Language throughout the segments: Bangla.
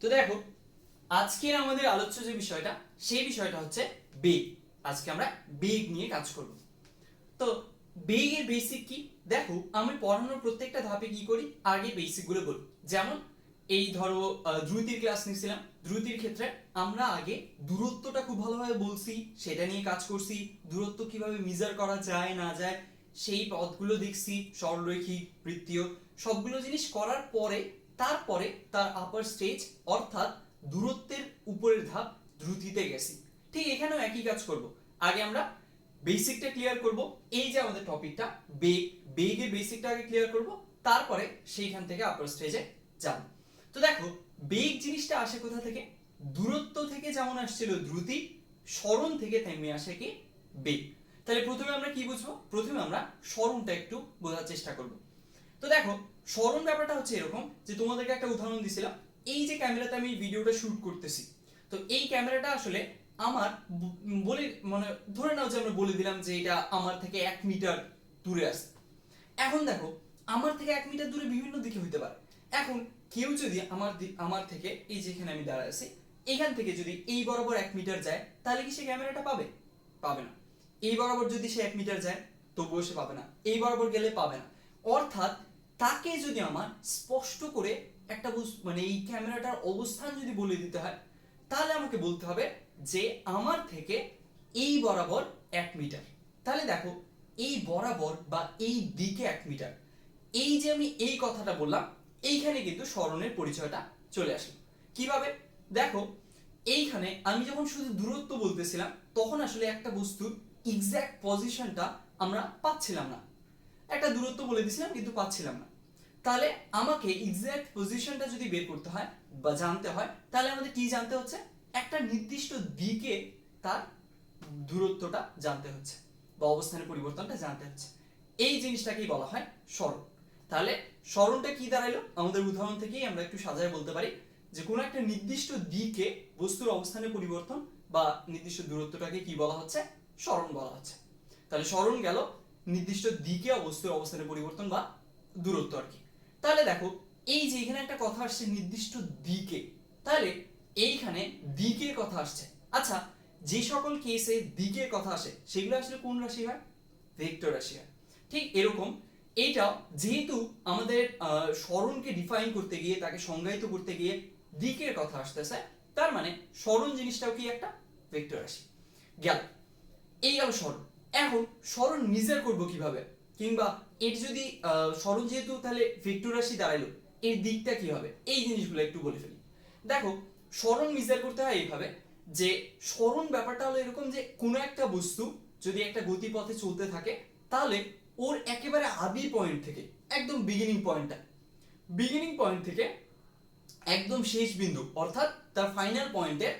তো দেখো, আজকের আমাদের আলোচ্য যে বিষয়টা, সেই বিষয়টা হচ্ছে বেগ। আজকে আমরা বেগ নিয়ে কাজ করব। তো বেগের বেসিক কি? দেখো, আমি পড়ানোর প্রত্যেকটা ধাপে কি করি, আগে বেসিক গুলো বলি। যেমন এই ধরো দ্রুতির ক্লাস নিয়েছিলাম, দ্রুতির ক্ষেত্রে আমরা আগে দূরত্বটা খুব ভালোভাবে বলছি, সেটা নিয়ে কাজ করছি। দূরত্ব কিভাবে মেজার করা যায় না যায় সেই পথগুলো দেখছি, সরলরৈখিক, বৃত্তীয়, সবগুলো জিনিস করার পরে তারপরে তার আপার স্টেজ অর্থাৎ দূরত্বের উপরের ধাপ দ্রুতিতে গেছি। ঠিক এখানেও একই কাজ করব। আগে আমরা বেসিকটা ক্লিয়ার করব, এই যে আমাদের টপিকটা বেগ, বেগের বেসিকটা আগে ক্লিয়ার করব, তারপরে সেইখান থেকে আপার স্টেজে যাব। তো দেখো, বেগ জিনিসটা আসে কোথা থেকে? দূরত্ব থেকে যেমন আসছিল দ্রুতি, সরণ থেকে থেমে আসে কি বেগ। তাহলে প্রথমে আমরা কি বুঝবো? প্রথমে আমরা সরণটা একটু বোঝার চেষ্টা করব। তো দেখো, সরণ ব্যাপারটা হচ্ছে এরকম যে তোমাদেরকে একটা উদাহরণ দিছিলাম। এই যে ক্যামেরাতে আমি ভিডিওটা শুট করতেছি, তো এই ক্যামেরাটা আসলে আমার বলে মানে ধরে নাও যে আমরা বলে দিলাম যে এটা আমার থেকে 1 মিটার দূরে আছে। এখন দেখো, আমার থেকে 1 মিটার দূরে বিভিন্ন দিকে হইতে পারে। এখন কেউ যদি আমার থেকে এই যেখানে আমি দাঁড়ায় আছি, এখান থেকে যদি এই বরাবর 1 মিটার যায়, তাহলে কি সে ক্যামেরাটা পাবে? পাবে না। এই বরাবর যদি সে 1 মিটার যায়, তবুও সে পাবে না। এই বরাবর গেলে পাবে না। অর্থাৎ তাকে যদি আমার স্পষ্ট করে একটা মানে এই ক্যামেরাটার অবস্থান যদি বলে দিতে হয়, তাহলে আমাকে বলতে হবে যে আমার থেকে এই বরাবর 1 মিটার। তাহলে দেখো, এই বরাবর বা এই দিকে 1 মিটার, এই যে আমি এই কথাটা বললাম, এইখানে কিন্তু সরণের পরিচয়টা চলে আসলো। কিভাবে? দেখো, এইখানে আমি যখন শুধু দূরত্ব বলতেছিলাম, তখন আসলে একটা বস্তুর এক্সাক্ট পজিশনটা আমরা পাচ্ছিলাম না। একটা দূরত্ব বলে দিছিলাম কিন্তু পাচ্ছিলাম না। তাহলে আমাকে এক্সাক্ট পজিশনটা যদি বের করতে হয় বা জানতে হয়, তাহলে আমাদের কি জানতে হচ্ছে? একটা নির্দিষ্ট দিকে তার দূরত্বটা জানতে হচ্ছে বা অবস্থানের পরিবর্তনটা জানতে হচ্ছে। এই জিনিসটাকেই বলা হয় সরণ। তাহলে সরণটা কি দাঁড়াইলো? আমাদের উদাহরণ থেকেই আমরা একটু সাজায় বলতে পারি যে কোনো একটা নির্দিষ্ট দিকে বস্তুর অবস্থানের পরিবর্তন বা নির্দিষ্ট দূরত্বটাকে কি বলা হচ্ছে? সরণ বলা হচ্ছে। তাহলে সরণ গেল নির্দিষ্ট দিকে বস্তুর অবস্থানের পরিবর্তন বা দূরত্ব আর কি। তাহলে দেখো, এই যে এখানে একটা কথা আসছে নির্দিষ্ট দিকে, তাহলে এইখানে দিকের কথা আসছে। আচ্ছা, যে সকল কেসে দিকের কথা আসে সেগুলো আসলে কোন রাশি হয়? ভেক্টর রাশি হয়। ঠিক এরকম এইটাও যেহেতু আমাদের সরণকে ডিফাইন করতে গিয়ে, তাকে সংজ্ঞায়িত করতে গিয়ে দিকের কথা আসতেছে, তার মানে সরণ জিনিসটাও কি একটা ভেক্টর রাশি। গেল, এই গেল সরণ। এখন সরণ মেজার করব কিভাবে? কিংবা এর যদি সরণ যেহেতু তাহলে ভেক্টর রাশি দাঁড়াইলো, এর দিকটা কি হবে? এই জিনিসগুলো একটু বলে ফেলি। দেখো, সরণ মেজার করতে হয় এইভাবে যে সরণ ব্যাপারটা হলো এরকম যে কোনো একটা বস্তু যদি একটা গতিপথে চলতে থাকে, তাহলে ওর একেবারে আদি পয়েন্ট থেকে, একদম বিগিনিং পয়েন্ট থেকে একদম শেষ বিন্দু অর্থাৎ তার ফাইনাল পয়েন্টের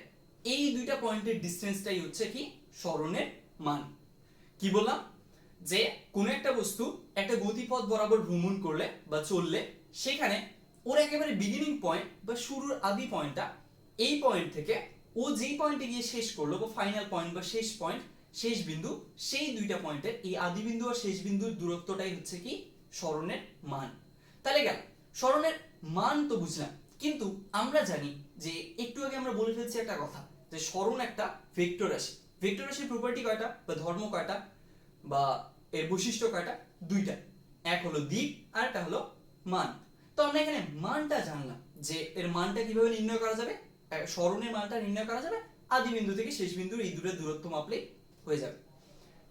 এই দুইটা পয়েন্টের ডিসটেন্সটাই হচ্ছে কি সরণের মান। কি বললাম? যে কোন একটা বস্তু একটা গতিপথ বরাবর ভ্রমণ করলে বা চললে, সেখানে ওর একেবারে বিগিনিং পয়েন্ট বা শুরুর আদি পয়েন্টটা, এই পয়েন্ট থেকে ও যেই পয়েন্টে গিয়ে শেষ করলো বা ফাইনাল পয়েন্ট বা শেষ পয়েন্ট, শেষ বিন্দু, সেই দুইটা পয়েন্টের এই আদি বিন্দু আর শেষ বিন্দুর দূরত্বটাই হচ্ছে কি সরণের মান। তাহলে গেল, সরণের মান তো বুঝলাম, কিন্তু আমরা জানি যে একটু আগে আমরা বলে ফেলছি একটা কথা যে সরণ একটা ভেক্টর রাশি। ভেক্টর রাশির প্রপার্টি কয়টা বা ধর্ম কয়টা বা এর বৈশিষ্ট্য কয়টা? দুইটা। এক হলো দিক আর একটা হলো মান। তো আমরা এখানে মানটা জানলাম যে এর মানটা কিভাবে নির্ণয় করা যাবে। সরণের মানটা নির্ণয় করা যাবে আদি বিন্দু থেকে শেষ বিন্দুর এই দুটো দূরত্ব মাপলেই হয়ে যাবে।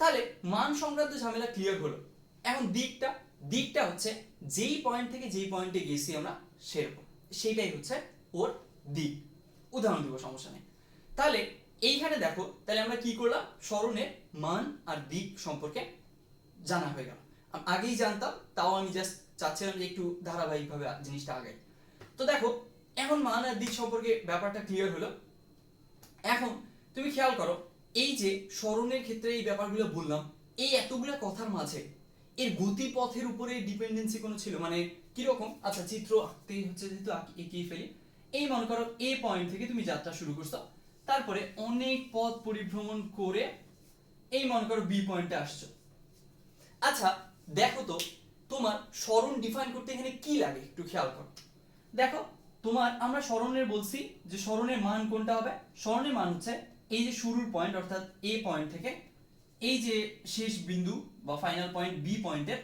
তাহলে মান সংক্রান্ত ঝামেলা ক্লিয়ার হলো। এখন দিকটা, দিকটা হচ্ছে যেই পয়েন্ট থেকে যেই পয়েন্টে গেছি আমরা সেরকম, সেইটাই হচ্ছে ওর দিক। উদাহরণ দিব, সমস্যা নেই। তাহলে এইখানে দেখো, তাহলে আমরা কি করলাম? সরণের মান আর দিক সম্পর্কে জানা হয়ে গেল। আগেই জানতাম, তাও আমি জাস্ট চাচ্ছিলাম যে একটু ধারাবাহিকভাবে জিনিসটা আগাই। তো দেখো, এখন মান আর দিক সম্পর্কে ব্যাপারটা ক্লিয়ার হলো। এখন তুমি খেয়াল করো, এই যে সরণের ক্ষেত্রে এই ব্যাপারগুলো বললাম, এই এতগুলা কথার মাঝে এর গতিপথের উপরে ডিপেন্ডেন্সি কোনো ছিল? মানে কিরকম? আচ্ছা, চিত্র আঁকতেই হচ্ছে যেহেতু এঁকেই ফেলি। এই মনে করো এ পয়েন্ট থেকে তুমি যাত্রা শুরু করছো, তারপরে অনেক পথ পরিভ্রমণ করে এই মনে করো বি পয়েন্টে আসছো। আচ্ছা, দেখো তো তোমার সরণ ডিফাইন করতে এখানে কি লাগে একটু খেয়াল করো। দেখো, তোমার আমরা সরণের বলছি যে সরণের মান কোনটা হবে, সরণের মান হচ্ছে এই যে শুরুর পয়েন্ট অর্থাৎ এ পয়েন্ট থেকে এই যে শেষ বিন্দু বা ফাইনাল পয়েন্ট বি পয়েন্টের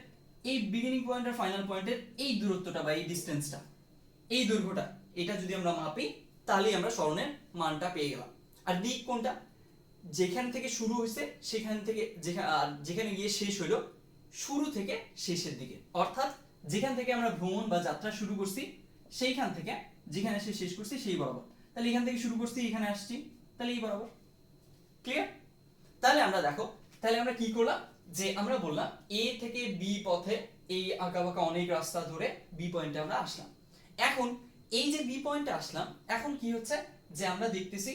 এই বিগিনিং পয়েন্ট আর ফাইনাল পয়েন্টের এই দূরত্বটা বা এই ডিসটেন্সটা, এই দৈর্ঘ্যটা, এটা যদি আমরা মাপি তাহলেই আমরা সরণের মানটা পেয়ে গেলাম। আর দিক কোনটা, যেখান থেকে শুরু হয়েছে সেখান থেকে যেখানে গিয়ে শেষ হলো শুরু থেকে শেষের দিকে, অর্থাৎ যেখান থেকে আমরা ভ্রমণ বা যাত্রা শুরু করছি সেইখান থেকে যেখানে এসে শেষ করছি সেই বরাবর। তাহলে এখান থেকে শুরু করছি এখানে আসছি, তাহলে এই বরাবর। ক্লিয়ার? তাহলে আমরা দেখো, তাহলে আমরা কি করলাম যে আমরা বললাম এ থেকে বি পথে এই আঁকাবাঁকা অনেক রাস্তা ধরে বি পয়েন্টে আমরা আসলাম। এখন এই যে বি পয়েন্টে আসলাম, এখন কি হচ্ছে যে আমরা দেখতেছি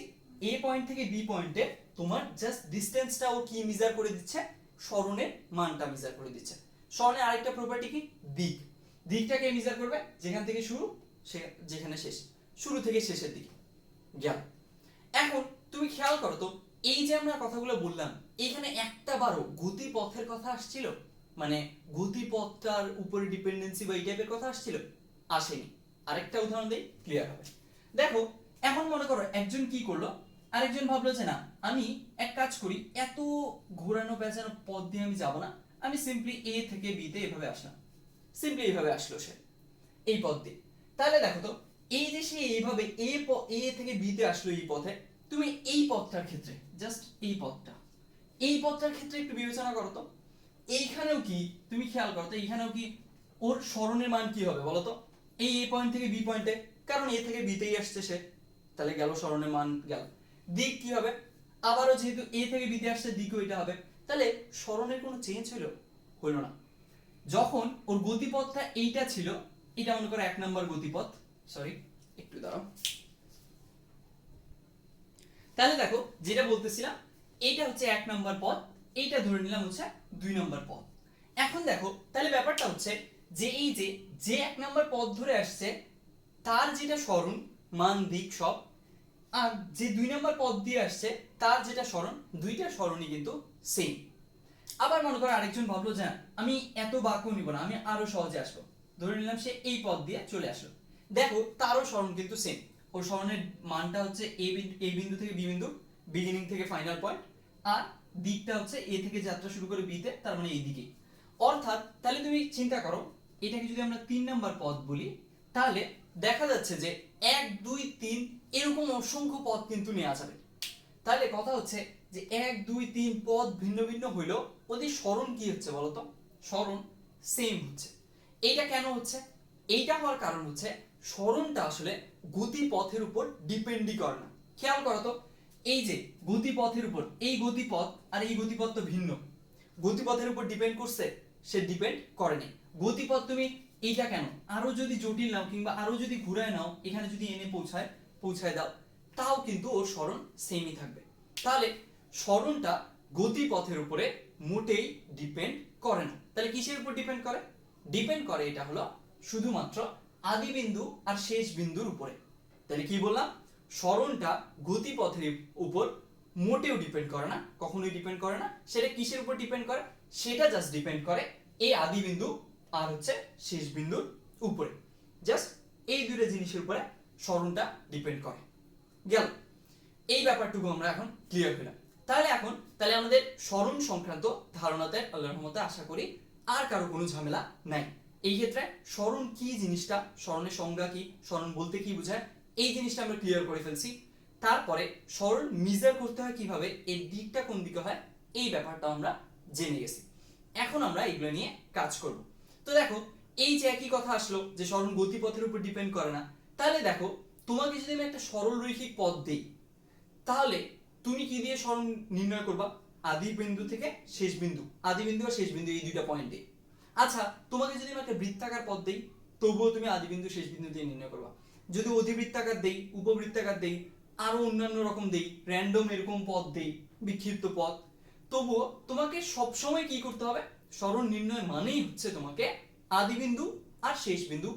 এ পয়েন্ট থেকে বি পয়েন্টে তোমার জাস্ট ডিসটেন্সটা ও কি মেজার করে দিচ্ছে, সরণের মানটা মেজার করে দিচ্ছে। সরণের আরেকটা প্রপার্টি কি, দিক। দিকটাকে মেজার করবে যেখান থেকে শুরু যেখানে শেষ, শুরু থেকে শেষের দিকে গেল। এখন তুমি খেয়াল করো তো, এই যে আমরা কথাগুলো বললাম এখানে একটা বারও গতিপথের কথা আসছিল, মানে গতিপথটার উপরে ডিপেন্ডেন্সি বা এই টাইপের কথা আসছিল? আসেনি। আরেকটা উদাহরণ দেই, ক্লিয়ার হবে। দেখো, এখন মনে করো একজন কি করলো, আরেকজন ভাবলো যে না আমি এক কাজ করি, এত ঘোরানো পেঁচানো পথ দিয়ে আমি যাব না, আমি সিম্পলি এ থেকে বি তে এভাবে আসলাম। সিম্পলি এইভাবে আসলো সে এই পথ দিয়ে। তাহলে দেখো তো, এই যে সে এইভাবে এ থেকে বি তে আসলো এই পথে, তুমি এই পথটার ক্ষেত্রে জাস্ট এই পথটার ক্ষেত্রে একটু বিবেচনা করো তো, এইখানেও কি তুমি খেয়াল করো তো, এইখানেও কি ওর সরণের মান কি হবে বলো তো, এই এ পয়েন্ট থেকে বি পয়েন্টে, কারণ এ থেকে বি তেই আসছে সে, তাহলে গেল সরণের মান গেল। দিক কি হবে, আবারও যেহেতু এ থেকে বি তে আসছে দিকও এটা হবে, তাহলে সরণের কোনো চেঞ্জ হলো না। যখন ওর গতিপথটা এইটা ছিল, এটা মনে করো 1 নম্বর গতিপথ, সরি একটু দাঁড়াও। তাহলে দেখো যেটা বলতেছিলাম, এইটা হচ্ছে 1 নম্বর পথ, এইটা ধরে নিলাম হচ্ছে 2 নম্বর পথ। এখন দেখো তাহলে ব্যাপারটা হচ্ছে যে এই যে 1 নম্বর পথ ধরে আসছে তার যেটা সরণ মান দিক সব, আর যে 2 নম্বর পথ দিয়ে আসছে তার যেটা সরণ, দুইটা সরণই কিন্তু সেম। আবার মনে করো আরেকজন ভাবলো যে আমি এত বাঁকও নিব না, আমি আরো সহজে আসবো, ধরে নিলাম সে এই পথ দিয়ে চলে আসলো। দেখো তারও সরণ কিন্তু সেম, ওর সরণের মানটা হচ্ছে এ বিন্দু থেকে বি বিন্দু, বিগিনিং থেকে ফাইনাল পয়েন্ট, আর দিকটা হচ্ছে এ থেকে যাত্রা শুরু করে বি তে, তার মানে এই দিকে। অর্থাৎ তাহলে তুমি চিন্তা করো, এটাকে যদি আমরা 3 নাম্বার পথ বলি, তাহলে দেখা যাচ্ছে যে 1 2 3 এরকম অসংখ্য পথ কিন্তু নেওয়া যাবে। তাহলে কথা হচ্ছে যে 1 2 3 পদ ভিন্ন ভিন্ন হইলো, ওদের সরণ কি হচ্ছে বলতো, সরণ সেম হচ্ছে। এইটা কেন হচ্ছে, এইটা হওয়ার কারণ হচ্ছে সরণটা আসলে গতিপথের উপর ডিপেন্ডই করে না। খেয়াল করো তো, এই যে গতিপথের উপর, এই গতিপথ আর এই গতিপথ তো ভিন্ন, গতিপথের উপর ডিপেন্ড করছে, সে ডিপেন্ড করেনি। গতিপথ তুমি এইটা কেন আরো যদি জটিল নাও কিংবা আরো যদি ঘুরায় নাও, এখানে যদি এনে পৌঁছায় দাও, তাও কিন্তু ওর সরণ সেমই থাকবে। তাহলে সরণটা গতিপথের উপরে মোটেই ডিপেন্ড করে না। তাহলে কিসের উপর ডিপেন্ড করে, ডিপেন্ড করে এটা হলো শুধুমাত্র আদি বিন্দু আর শেষ বিন্দুর উপরে। তাহলে কি বললাম, সরণটা গতিপথের উপর মোটেও ডিপেন্ড করে না, কখনোই ডিপেন্ড করে না। সেটা কিসের উপর ডিপেন্ড করে, সেটা জাস্ট ডিপেন্ড করে এই আদি বিন্দু আর হচ্ছে শেষ বিন্দুর উপরে। জাস্ট এই দুটো জিনিসের উপরে সরণটা ডিপেন্ড করে। গেল, এই ব্যাপারটুকু আমরা এখন ক্লিয়ার হলাম। তাহলে আমাদের সরণ সংক্রান্ত ধারণাতে আল্লাহর রহমতে আশা করি আর কারো কোনো ঝামেলা নাই। এই ক্ষেত্রে সরণ কি জিনিসটা, সরণের সংজ্ঞা কি, সরণ বলতে কি বোঝায়, এই জিনিসটা আমরা ক্লিয়ার করে ফেলছি। তারপরে সরণ মেজার করতে হয় কিভাবে, এর দিকটা কোন দিকে হয়, এই ব্যাপারটা আমরা জেনে গেছি। এখন আমরা এগুলো নিয়ে কাজ করব। তো দেখো, এই যে একই কথা আসলো যে সরণ গতিপথের উপর ডিপেন্ড করে না, তাহলে দেখো তোমাকে যদি আমি একটা সরল রৈখিক পথ দেই, তাহলে তুমি কি দিয়ে সরণ নির্ণয় করবা, আদি বিন্দু থেকে শেষ বিন্দু, আদি বিন্দু আর শেষ বিন্দু এই দুইটা পয়েন্টে। আচ্ছা, তোমাকে যদি আমি একটা বৃত্তাকার পথ দেই, তবুও তুমি আদি বিন্দু শেষ বিন্দু দিয়ে নির্ণয় করবা। যদি অধিবৃত্তাকার দেই, উপবৃত্তাকার দেই, আরো অন্যান্য রকম দেই, র্যান্ডম এরকম পথ দেই, বিক্ষিপ্ত পথ, তবুও তোমাকে সবসময় কি করতে হবে, সরণ নির্ণয় মানেই হচ্ছে তোমাকে আদি বিন্দু আর শেষ বিন্দু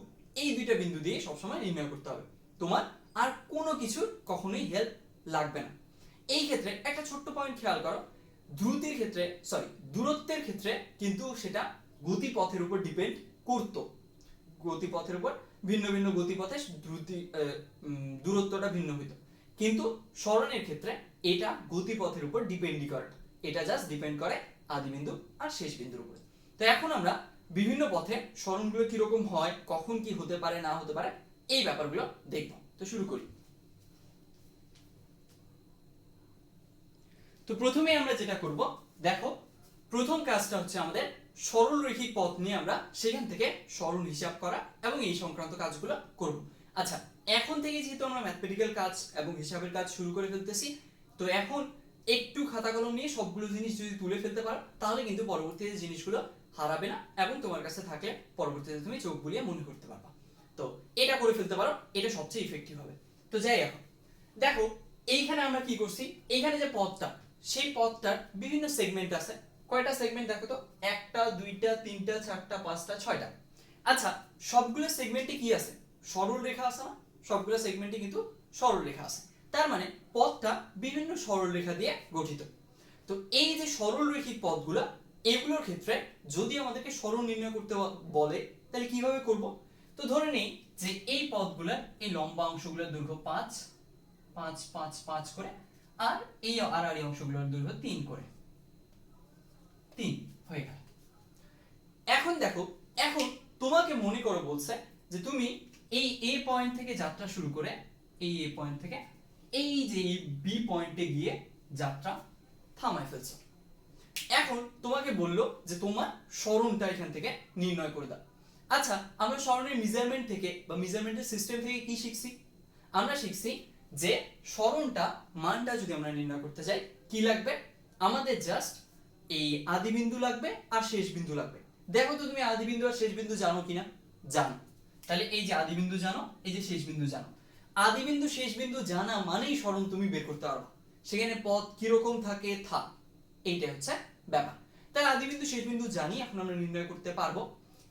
এই দুইটা বিন্দু দিয়ে সবসময় নির্ণয় করতে হবে। তোমার আর কোনো কিছু কখনোই হেল্প লাগবে না। এই ক্ষেত্রে একটা ছোট্ট পয়েন্ট খেয়াল করো, দূরত্বের ক্ষেত্রে কিন্তু সেটা গতিপথের উপর ডিপেন্ড করতো, গতিপথের উপর ভিন্ন ভিন্ন গতিপথে দূরত্বটা ভিন্ন হইতো, কিন্তু সরণের ক্ষেত্রে এটা গতিপথের উপর ডিপেন্ডই করে না, এটা জাস্ট ডিপেন্ড করে আদি বিন্দু আর শেষ বিন্দুর উপরে। তো এখন আমরা বিভিন্ন পথে সরণগুলো কিরকম হয়, কখন কি হতে পারে না হতে পারে, এই ব্যাপারগুলো দেখব। তো শুরু করি। তো প্রথমে আমরা যেটা করব, দেখো প্রথম কাজটা হচ্ছে আমাদের সরলরৈখিক পথ নিয়ে আমরা সেখান থেকে সরণ হিসাব করা এবং এই সংক্রান্ত কাজগুলো করব। আচ্ছা, এখন থেকে যেহেতু আমরা ম্যাথমেটিক্যাল কাজ এবং হিসাবের কাজ শুরু করে ফেলতেছি, তো এখন একটু খাতা কলম নিয়ে সবগুলো জিনিস যদি তুলে ফেলতে পারো, তাহলে কিন্তু পরবর্তীতে জিনিসগুলো হারাবে না এবং তোমার কাছে থাকলে পরবর্তীতে তুমি চোখ বুলিয়ে মনে করতে পারবা। তো এটা করে ফেলতে পারো, এটা সবচেয়ে ইফেক্টিভ হবে। তো যাই, এখন দেখো এইখানে আমরা কি করছি, এইখানে যে পথটা, সেই পথটার বিভিন্ন সেগমেন্ট আছে। কয়টা সেগমেন্ট দেখো তো, একটা, দুইটা, তিনটা, চারটা, পাঁচটা, ছয়টা। আচ্ছা, সবগুলো সেগমেন্টে কি আছে, সরল রেখা আছে না? সবগুলো সেগমেন্টে কিন্তু সরল রেখা আছে, তার মানে পথটা বিভিন্ন সরল রেখা দিয়ে গঠিত। তো এই যে সরল রৈখিক পথগুলো, এগুলোর ক্ষেত্রে যদি আমাদেরকে সরণ নির্ণয় করতে বলে, তাহলে কিভাবে করব? তো ধরে নেই যে এই পথগুলোর এই লম্বা অংশগুলোর দৈর্ঘ্য 5 5 5 5 করে, আর এই আড়াআড়ি অংশগুলোর দৈর্ঘ্য 3 করে, 3 হয়ে গেল। এখন দেখো, এখন তোমাকে মনে করো বলছে যে তুমি এই এ পয়েন্ট থেকে যাত্রা শুরু করে, এই এ পয়েন্ট থেকে এই যে বি পয়েন্টে গিয়ে যাত্রা থামায় ফেলছো। এখন তোমাকে বললো যে তোমার সরণটা এখান থেকে নির্ণয় করে দাও। আচ্ছা, আমরা সরণের মেজারমেন্ট থেকে বা মেজারমেন্টের সিস্টেম থেকে কি শিখছি? আমরা শিখছি যে সরণটা মানটা যদি আমরা নির্ণয় করতে চাই, কি লাগবে আমাদের? জাস্ট এই আদি বিন্দু লাগবে আর শেষ বিন্দু লাগবে। দেখো তো তুমি আদি বিন্দু আর শেষ বিন্দু জানো কিনা? জানো। তাহলে এই যে আদি বিন্দু জানো, এই যে শেষ বিন্দু জানো। আদি বিন্দু শেষ বিন্দু জানা মানেই সরণ তুমি বের করতে পারবে। সেখানে পথ কিরকম থাকে এইটা হচ্ছে ব্যাপার। তাহলে আদি বিন্দু শেষ বিন্দু জানি, এখন আমরা নির্ণয় করতে পারবো।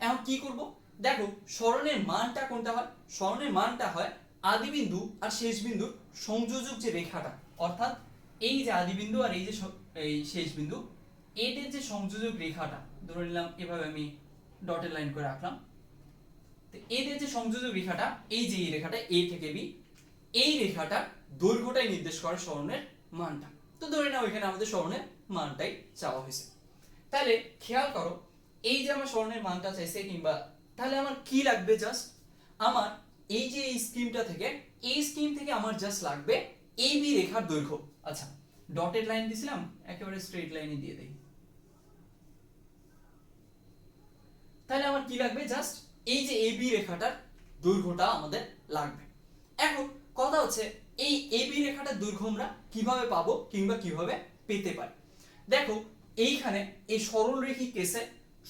এখন কি করব? দেখো সরণের মানটা কোনটা হয়? সরণের মানটা হয় আদি বিন্দু আর শেষ বিন্দুর সংযোজক যে রেখাটা, অর্থাৎ এই যে আদি বিন্দু আর এই যে এই শেষ বিন্দু, এদের যে সংযোজক রেখাটা, ধরে নিলাম এভাবে আমি ডটের লাইন করে রাখলাম। তো এদের যে সংযোজক রেখাটা, এই যে এই রেখাটা এ থেকে বি, এই রেখাটার দৈর্ঘ্যটাই নির্দেশ করে সরণের মানটা। তো ধরে নাও এখানে আমাদের সরণের মানটাই চাওয়া হয়েছে। তাহলে খেয়াল করো, এই যে আমার সরণের মানটা চাইছে, কিংবা তাহলে আমার কি লাগবে? জাস্ট আমার এই যে এই স্কিমটা থেকে, এই স্কিম থেকে আমার জাস্ট লাগবে এই বি রেখার দৈর্ঘ্য। আচ্ছা, ডটেড লাইন দিছিলাম, একেবারে স্ট্রেট লাইনে দিয়ে দেই। তাহলে আমার কি লাগবে? জাস্ট এই যে এবি রেখাটার দৈর্ঘ্যটা আমাদের লাগবে। এখন কথা হচ্ছে এই এবি রেখাটার দৈর্ঘ্য আমরা কিভাবে পাবো কিংবা কিভাবে পেতে পারি? দেখো এইখানে এই সরলরেখী কেসে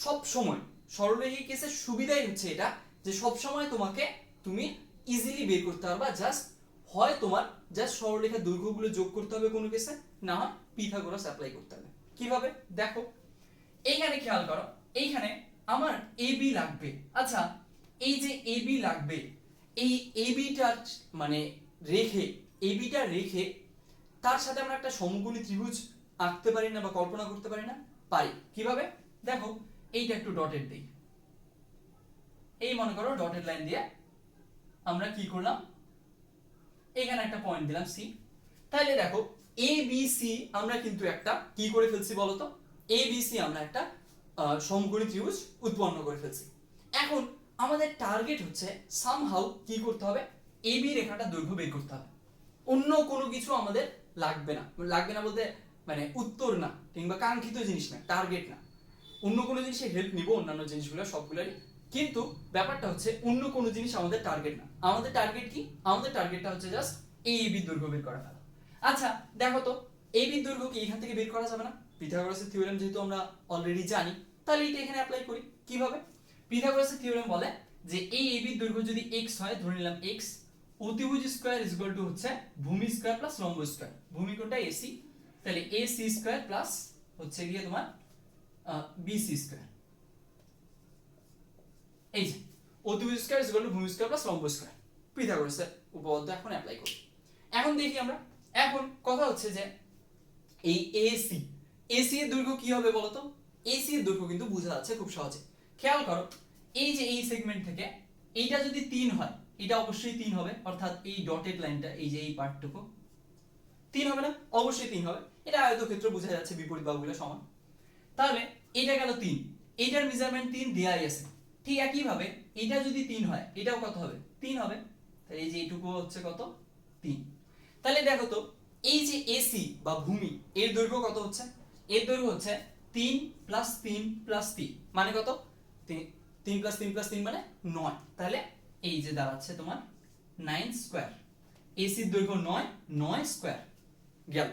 সব সময়, সরলরেখী কেসের সুবিধাই হচ্ছে এটা যে সব সময় তুমি ইজিলি বের করতে পারবা। জাস্ট হয় তোমার জাস্ট সরলরেখার দৈর্ঘ্যগুলো যোগ করতে হবে কোনো কেসে, না হয় পিথাগোরাস অ্যাপ্লাই করতে হবে। কিভাবে? দেখো এইখানে খেয়াল করো, এইখানে আমার এবি লাগবে। আচ্ছা, এই যে এবি লাগবে, এই এবিটা মানে রেখে তার সাথে আমরা একটা সমকোণী ত্রিভুজ আঁকতে পারি না বা কল্পনা করতে পারি না? পারি। কিভাবে? দেখো এইটা একটু ডটেড দেই। এই মনে করো ডটেড লাইন দিয়ে আমরা কি করলাম, এখানে একটা পয়েন্ট দিলাম সি। তাহলে দেখো এ বি সি আমরা কিন্তু একটা কি করে ফেলছি বলতো? এ বি সি আমরা একটা সমকোণী ত্রিভুজ উৎপন্ন করে ফেলছি। এখন আমাদের টার্গেট হচ্ছে সামহাউ কি করতে হবে? এবি রেখাটা দৈর্ঘ্য বের করতে হবে। অন্য কোনো কিছু আমাদের লাগবে না। লাগবে না বলতে মানে উত্তর না কিংবা কাঙ্ক্ষিত জিনিস না, টার্গেট না। অন্য কোনো জিনিসে হেল্প নিব, অন্যান্য জিনিসগুলো সবগুলোরই, কিন্তু ব্যাপারটা হচ্ছে অন্য কোনো জিনিস আমাদের টার্গেট না। আমাদের টার্গেট কি? আমাদের টার্গেটটা হচ্ছে জাস্ট এই এবি দৈর্ঘ্য বের করা ফেলা। আচ্ছা দেখো তো, এবি দৈর্ঘ্য কি এখান থেকে বের করা যাবে না? পিথাগোরাসের থিওরেম যেহেতু আমরা অলরেডি জানি, তাহলে এটা এখানে অ্যাপ্লাই করি। কিভাবে? পিথাগোরাসের থিওরেম বলে যে এই এবি দৈর্ঘ্য যদি x হয়, ধরে নিলাম x, অতিভুজ স্কয়ার ইজ ইকুয়াল টু হচ্ছে ভূমি স্কয়ার প্লাস লম্ব স্কয়ার। ভূমি কোণটা এসি, তাহলে ac স্কয়ার প্লাস হচ্ছে গিয়ে তোমার bc স্কয়ার। এই যে অতিভুজ স্কয়ার ইজ ইকুয়াল টু ভূমি স্কয়ার প্লাস লম্ব স্কয়ার, পিথাগোরাসের উপপাদ্য এখন অ্যাপ্লাই করি। এখন দেখি আমরা, এখন কথা হচ্ছে যে এই এসি এর দৈর্ঘ্য কি হবে বলো তো? এসি এর দৈর্ঘ্য কিন্তু বোঝা যাচ্ছে খুব সহজে। খেয়াল করো, এই যে এই সেগমেন্ট থেকে এইটা যদি 3 হয়, এটা অবশ্যই 3 হবে, অর্থাৎ এই ডটেড লাইনটা, এই যে এই পার্টটুকু 3 হবে না? অবশ্যই 3 হবে। এটা আয়তক্ষেত্র, বোঝা যাচ্ছে বিপরীত বাহুগুলো সমান। তাহলে এটা গেল 3, এইটার মেজারমেন্ট 3 দেয়াই আছে। ঠিক একই ভাবে এটা যদি 3 হয়, এটাও কত হবে? 3 হবে। তাহলে এই যে এইটুকু হচ্ছে কত? 3। তাহলে দেখো তো, এই যে এসি বা ভূমি, এর দৈর্ঘ্য কত হচ্ছে? এর দৈর্ঘ্য হচ্ছে 3 প্লাস 3 প্লাস 3, মানে কত? 3 প্লাস 3 প্লাস 3 মানে 9। তাহলে এই যে দাঁড়াচ্ছে তোমার 9 স্কয়ার। এসির দৈর্ঘ্য 9, 9 স্কয়ার গেল।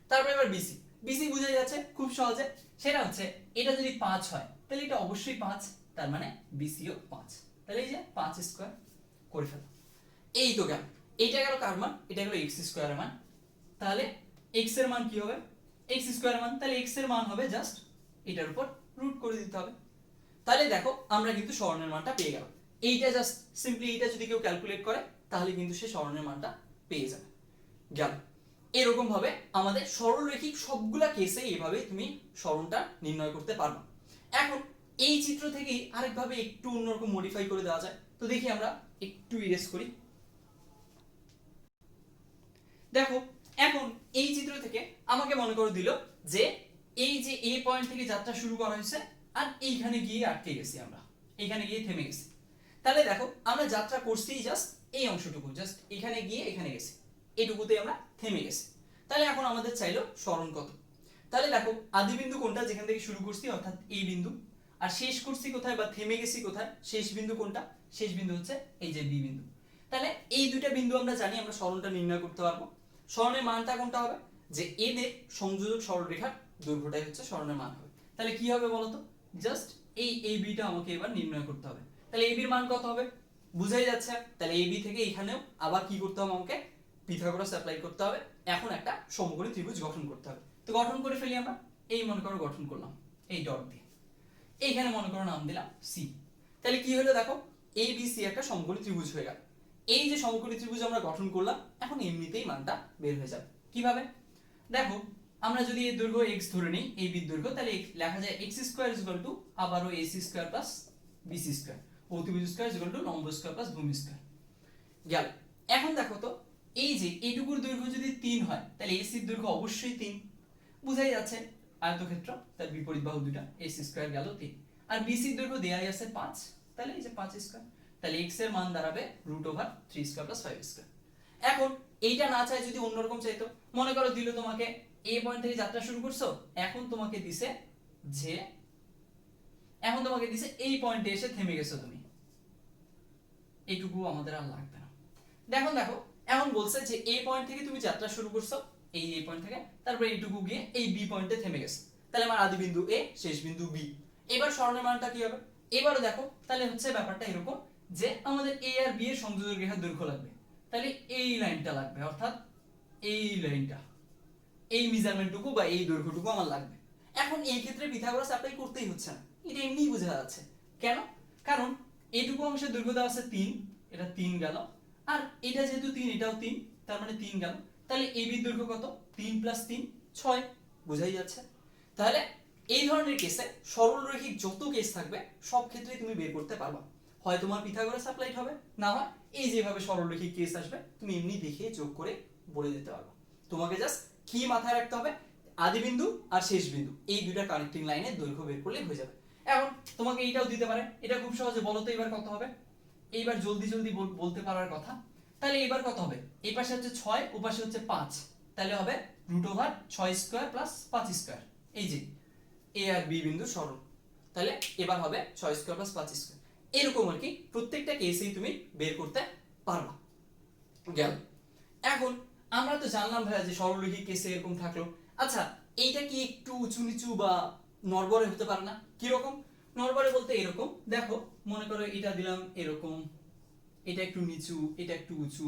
তারপর এবার বিসি, বিসি বুঝা যাচ্ছে খুব সহজে। সেটা হচ্ছে এটা যদি 5 হয়, তাহলে এটা অবশ্যই 5, তার মানে বিসিও 5। তাহলে এই যে 5 স্কয়ার করে ফেলো। এই তো গেল। এইটা গেল কার মান? এটা গেল x স্কয়ারের মান। তাহলে x এর মান কি হবে? x স্কয়ারের মান, তাহলে x এর মান হবে জাস্ট এটার উপর রুট করে দিতে হবে। তাহলে দেখো আমরা কিন্তু স্বরণের মানটা পেয়ে গেলাম। এইটা জাস্ট সিম্পলি এইটা যদি কেউ ক্যালকুলেট করে, তাহলে কিন্তু সে স্বরণের মানটা পেয়ে যাবে। গেল। এরকম ভাবে আমাদের সরলরৈখিক সবগুলা কেসে এইভাবে তুমি স্বরণটা নির্ণয় করতে পারবে। এখন এই চিত্র থেকেই আরেকভাবে একটু অন্যরকম মডিফাই করে দেওয়া যায়। তো দেখি আমরা একটু ইরেজ করি। দেখো, এখন এই চিত্র থেকে আমাকে মনে করে দিল যে এই যে এ পয়েন্ট থেকে যাত্রা শুরু করা হয়েছে, আর এইখানে গিয়ে আটকে গেছি আমরা, এইখানে গিয়ে থেমে গেছি। তাহলে দেখো, আমরা যাত্রা করছি জাস্ট এই অংশটুকু, জাস্ট এখানে গিয়ে এখানে গেছি, এটুকুতে আমরা থেমে গেছি। তাহলে এখন আমাদের চাইলো স্মরণ কত। তাহলে দেখো, আদি বিন্দু কোনটা? যেখান থেকে শুরু করছি অর্থাৎ এই বিন্দু। আর শেষ করছি কোথায় বা থেমে গেছি কোথায়? শেষ বিন্দু কোনটা? শেষ বিন্দু হচ্ছে এই যে বি বিন্দু। তাহলে এই দুইটা বিন্দু আমরা জানি, আমরা স্মরণটা নির্ণয় করতে পারবো। স্মরণের মানটা কোনটা হবে? যে এদের সংযোজক সরলরেখার দৈর্ঘ্যটাই হচ্ছে স্মরণের মান হবে। তাহলে কি হবে বলতো? জাস্ট এই এই বিটা আমাকে এবার নির্ণয় করতে হবে। তাহলে এই বির মান কত হবে? বুঝাই যাচ্ছে। তাহলে এই বি থেকে এখানেও আবার কি করতে হবে আমাকে? পিথাগোরাস অ্যাপ্লাই করতে হবে। এখন একটা সমকোণী ত্রিভুজ গঠন করতে হবে। তো গঠন করে ফেলি আমরা। এই মনে করো গঠন করলাম এই ডট দিয়ে, এইখানে মনে করো নাম দিলাম সি। তাহলে কি হলো দেখো, এ বি সি একটা সমকোণী ত্রিভুজ হয়ে গেল। এই যে সমকোণী ত্রিভুজ আমরা গঠন করলাম, এখন এমনিতেই মানটা বের হয়ে যাবে। কিভাবে? দেখো, আমরা যদি এর দৈর্ঘ্য x ধরে নিই, এই বি দৈর্ঘ্য, তাহলে লেখা যায় x স্কয়ার ইকুয়াল টু আবারও ac square plus bc square, অতিভুজ স্কয়ার ইকুয়াল টু লম্ব স্কয়ার প্লাস ভূমি স্কয়ার। গেল। এখন দেখো তো, এই যে এইটুকুর দৈর্ঘ্য যদি 3 হয়, তাহলে ac এর দৈর্ঘ্য অবশ্যই 3, বুঝাই যাচ্ছে আয়তক্ষেত্র, তার বিপরীত বাহু দুটো, ac স্কয়ার গেল 3, আর bc এর দৈর্ঘ্য দেয়াই আছে 5, তাহলে এই যে 5 স্কয়ার। তাহলে x এর মান দাঁড়াবে √3 স্কয়ার প্লাস 5 স্কয়ার। এখন এইটা না চাই যদি অন্যরকম চাইতো, মনে করো দিল তোমাকে এ পয়েন্ট থেকে যাত্রা শুরু করছো, এখন তোমাকে দিছে যে এই পয়েন্টে এসে থেমে গেছো তুমি, এইটুকু আমাদের আর লাগবে না। দেখো এখন বলছে যে এই পয়েন্ট থেকে তুমি যাত্রা শুরু করছো, এই পয়েন্ট থেকে, তারপর এইটুকু গিয়ে এই বি পয়েন্টে থেমে গেছে। তাহলে আমার আদি বিন্দু এ, শেষ বিন্দু বি। এবার স্মরণের মানটা কি হবে? এবারও দেখো, তাহলে হচ্ছে ব্যাপারটা এরকম যে আমাদের এ আর বি এর সংযোজক রেখার দৈর্ঘ্য লাগবে। তাহলে এই লাইনটা লাগবে, অর্থাৎ এই লাইনটা, এই মেজারমেন্টটুকু বা এই দৈর্ঘ্যটুকু আমার লাগবে। এখন এই ক্ষেত্রে পিথাগোরাস অ্যাপ্লাই করতেই হচ্ছে না, এটা এমনিই বোঝা যাচ্ছে। কেন? কারণ এইটুকু অংশের দৈর্ঘ্য দেওয়া আছে 3, এটা 3 গেল, আর এটা যেহেতু 3, এটাও 3, তার মানে 3 গেল। তাহলে এবি এর দৈর্ঘ্য কত? 3 প্লাস 3 6, বোঝাই যাচ্ছে। তাহলে এই ধরনের কেসে সরলরৈখিক যত কেস থাকবে সব ক্ষেত্রেই তুমি বের করতে পারবা। হয় তোমার পিথাগোরাস অ্যাপ্লাই হবে, না হয় এই যেভাবে সরলরৈখিক কেস আসবে তুমি এমনি দেখে যোগ করে বলে দিতে পারবা। তোমাকে জাস্ট কি মাথায় রাখতে হবে? আদি বিন্দু আর শেষ বিন্দু, এই দুইটা কানেক্টিং লাইনের দৈর্ঘ্য বের করলে হয়ে যাবে। এখন তোমাকে এইটাও দিতে পারে, এটা খুব সহজে বলো তো এবার কত হবে? এইবার জলদি জলদি বলতে পারার কথা। তাহলে এবার কত হবে? এই পাশে হচ্ছে 6, ও পাশে হচ্ছে 5, তাহলে হবে √6 স্কয়ার প্লাস 5 স্কয়ার। এই যে এ আর বি বিন্দু সরল, তাহলে এবার হবে 6 স্কয়ার প্লাস 5 স্কয়ার। এরকম আর কি প্রত্যেকটা কেসেই তুমি বের করতে পারবা। গেল। এখন আমরা তো জানলাম ভাইয়া যে সরলরৈখিক কেসে এরকম থাকলো। আচ্ছা, এইটা কি একটু উঁচু নিচু বা নড়বড়ে হতে পারে না? কি রকম নড়বড়ে বলতে? এরকম দেখো, মনে করো এটা দিলাম এরকম, এটা একটু নিচু, এটা একটু উঁচু,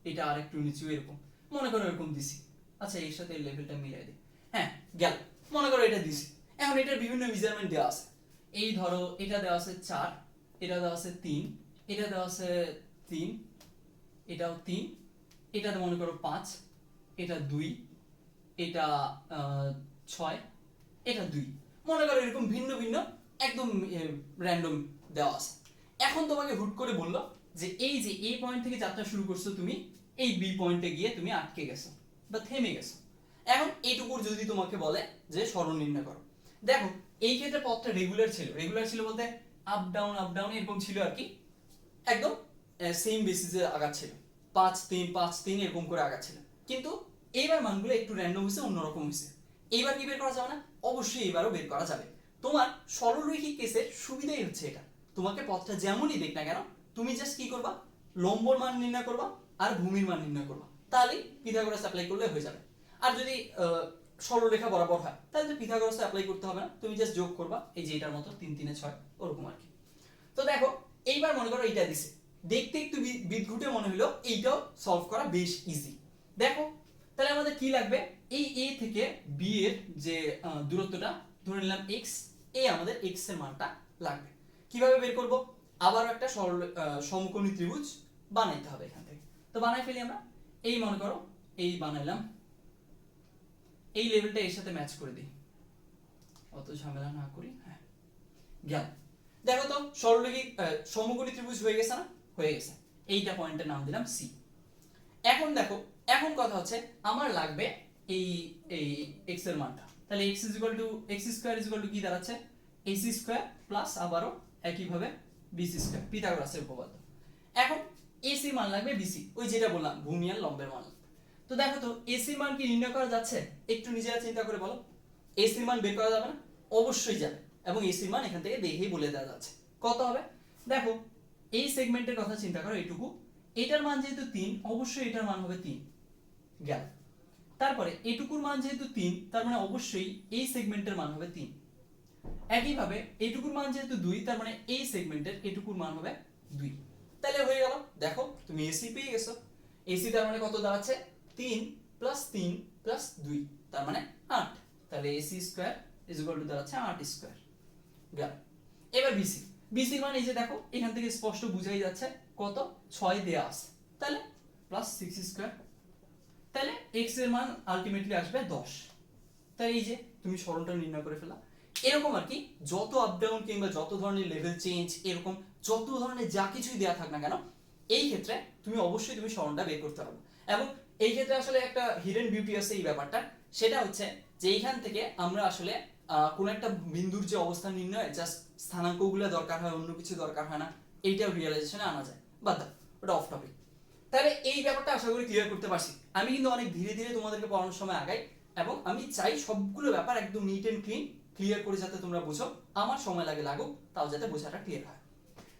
এটা আর একটু নিচু, এরকম মনে করো এরকম দিছি। আচ্ছা, এর সাথে লেভেলটা মিলাই দিই। হ্যাঁ, গেল। মনে করো এটা দিছি। এখন এটার বিভিন্ন মেজারমেন্ট দেওয়া আছে। এই ধরো এটা দেওয়া আছে 4, এটা দেওয়া আছে 3, এটা দেওয়া আছে 3, এটাও 3, এটাতে মনে করো 5, এটা 2, এটা 6, এটা 2, মনে করো এরকম ভিন্ন ভিন্ন একদম র্যান্ডম দেওয়া আছে। এখন তোমাকে হুট করে বললো যে এই যে এই পয়েন্ট থেকে যাত্রা শুরু করছো তুমি, এই বি পয়েন্টে গিয়ে তুমি আটকে গেছো বা থেমে গেছো। এখন এইটুকুর যদি তোমাকে বলে যে সরণ নির্ণয় করো, দেখো এই ক্ষেত্রে পথটা রেগুলার ছিল। রেগুলার ছিল বলতে আপ ডাউন এরকম ছিল আর কি, একদম সেম বেসিসে আগাচ্ছিল, 5 3 5 3 এরকম করে আগাচ্ছিল। কিন্তু এইবার মানগুলো একটু র্যান্ডম হয়েছে, অন্যরকম হয়েছে। এইবার কি বের করা যাবে না? অবশ্যই এবারও বের করা যাবে। তোমার সরলরৈখিক কেসের সুবিধাই হচ্ছে এটা, তোমাকে পথটা যেমনই দেখ না কেন তুমি জাস্ট কি করবা, লম্বর মান নির্ণয় করবা আর ভূমির মান নির্ণয় করবা, তাহলেই পিথাগোরাস অ্যাপ্লাই করলে হয়ে যাবে। আর যদি সরলরেখা বরাবর হয় তাহলে তো পিথাগোরাস অ্যাপ্লাই করতে হবে না, তুমি জাস্ট যোগ করবা, এই যে এটার মতো 3 3 6 ওরকম আর কি। তো দেখো এইবার মনে করো এইটা দিছে, দেখতে একটু বিদঘুটে মনে হলো, এইটাও সলভ করা বেশ ইজি। দেখো তাহলে আমাদের কি লাগবে, এই এ থেকে বি এর যে দূরত্বটা ধরে নিলাম x, এই আমাদের x এর মানটা লাগবে। কিভাবে বের করব? আবারও একটা সরল সমকোণী ত্রিভুজ বানাইতে হবে এখান থেকে। তো বানাই ফেলি আমরা। এই মনে করো এই বানাইলাম, এই লেভেলটা এর সাথে ম্যাচ করে দিই, অত ঝামেলা না করি। হ্যাঁ গেল। দেখো তো সরলরৈখিক সমকোণী ত্রিভুজ হয়ে গেছে না? হয়ে গেছে। এইটা পয়েন্টের নাম দিলাম সি। এখন দেখো, এখন কথা হচ্ছে আমার লাগবে এই এই x এর মানটা। তাহলে x স্কয়ার কি দাঁড়াচ্ছে, ac স্কয়ার প্লাস আবারও একই ভাবে bc স্কয়ার, পিথাগোরাসের উপপাদ্য। এখন ac মান লাগবে bc, ওই যেটা বললাম ভূমি আর লম্বের মান। তো দেখো তো ac মান কি নির্ণয় করা যাচ্ছে? একটু নিজেরা চিন্তা করে বলো, ac মান বের করা যাবে না? অবশ্যই যাবে, এবং ac মান এখান থেকে দেখেই বলে দেওয়া যাচ্ছে। কত হবে? দেখো এই সেগমেন্টের কথা চিন্তা করো, এইটুকু, এটার মান যেহেতু 3, অবশ্যই এটার মান হবে 3 গেল। তারপরে এটুকুর মান যেহেতু 3, তার মানে অবশ্যই এই সেগমেন্টের মান হবে 3। একইভাবে এটুকুর মান যেহেতু 2, তার মানে এই সেগমেন্টের এটুকুর মান হবে 2। তাহলে হয়ে গেল। দেখো তুমি এসি পেয়ে গেছো। এসি তার মানে কত দাঁড়াচ্ছে? 3 + 3 + 2, তার মানে 8। তাহলে এসি স্কয়ার দাঁড়াচ্ছে 8 স্কয়ার গেল। এবার বিসি, বিসির মান এই যে দেখো এখান থেকে স্পষ্ট বোঝাই যাচ্ছে কত, 6 দেয়া আছে, তাহলে +6 স্কয়ার। তাহলে x এর মান আলটিমেটলি আসবে 10। তাই এই যে তুমি সরলটা নির্ণয় করে ফেলা। এরকম আর কি, যত আপ ডাউন কিংবা যত ধরনের লেভেল চেঞ্জ, এরকম যত ধরনের যা কিছুই দেয়া থাক না কেন, এই ক্ষেত্রে তুমি অবশ্যই তুমি সরলটা বের করতে পারবে। এবং এই ক্ষেত্রে আসলে একটা হিডেন বিউটি আছে এই ব্যাপারটা, সেটা হচ্ছে যে এইখান থেকে আমরা আসলে কোন একটা বিন্দুর যে অবস্থান নির্ণয় জাস্ট স্থানাঙ্কগুলো দরকার হয়, অন্য কিছু দরকার হয় না, এইটাও রিয়েলাইজেশনে আনা যায়। বাদ দাও, ওটা অফ টপিক। তাহলে এই ব্যাপারটা আশা করি ক্লিয়ার করতে পারছি। আমি কিন্তু অনেক ধীরে ধীরে তোমাদেরকে পড়ানোর সময় আগাই, এবং আমি চাই সবগুলো ব্যাপার একদম নিট এন্ড ক্লিন ক্লিয়ার করে যাতে তোমরা বুঝো, আমার সময় লাগুক, তাও যাতে বোঝাটা ক্লিয়ার হয়।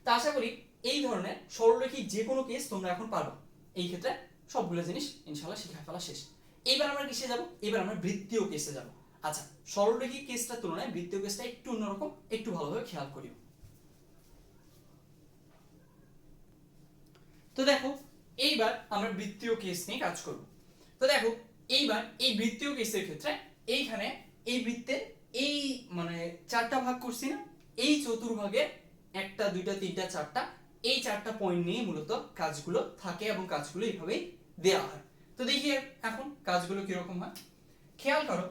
তা আশা করি এই ধরনের সরলরৈখিক যে কোনো কেস তোমরা এখন পারবে। এই ক্ষেত্রে সবগুলো জিনিস ইনশাআল্লাহ শিখে ফেলা শেষ। এবার আমরা কিসে যাব? এবার আমরা বৃত্তীয় কেসে যাব। আচ্ছা, সরলরৈখিক কেসটার তুলনায় বৃত্তীয় কেসটা একটু অন্যরকম, একটু ভালোভাবে খেয়াল করিও। তো দেখো এইবার আমরা বৃত্তীয় কেস নিয়ে কাজ করব। তো দেখো এইবার এই বৃত্তীয় কেসের ক্ষেত্রে এইখানে এই বৃত্তের এই মানে 4টা ভাগ করছি না, এই চতুর্ভাগে 1টা 2টা 3টা 4টা, এই 4টা পয়েন্ট নিয়ে মূলত কাজগুলো থাকে, এবং কাজগুলো এইভাবেই দেয়া হয়। তো দেখি এখন কাজগুলো কিরকম হয়। খেয়াল করো,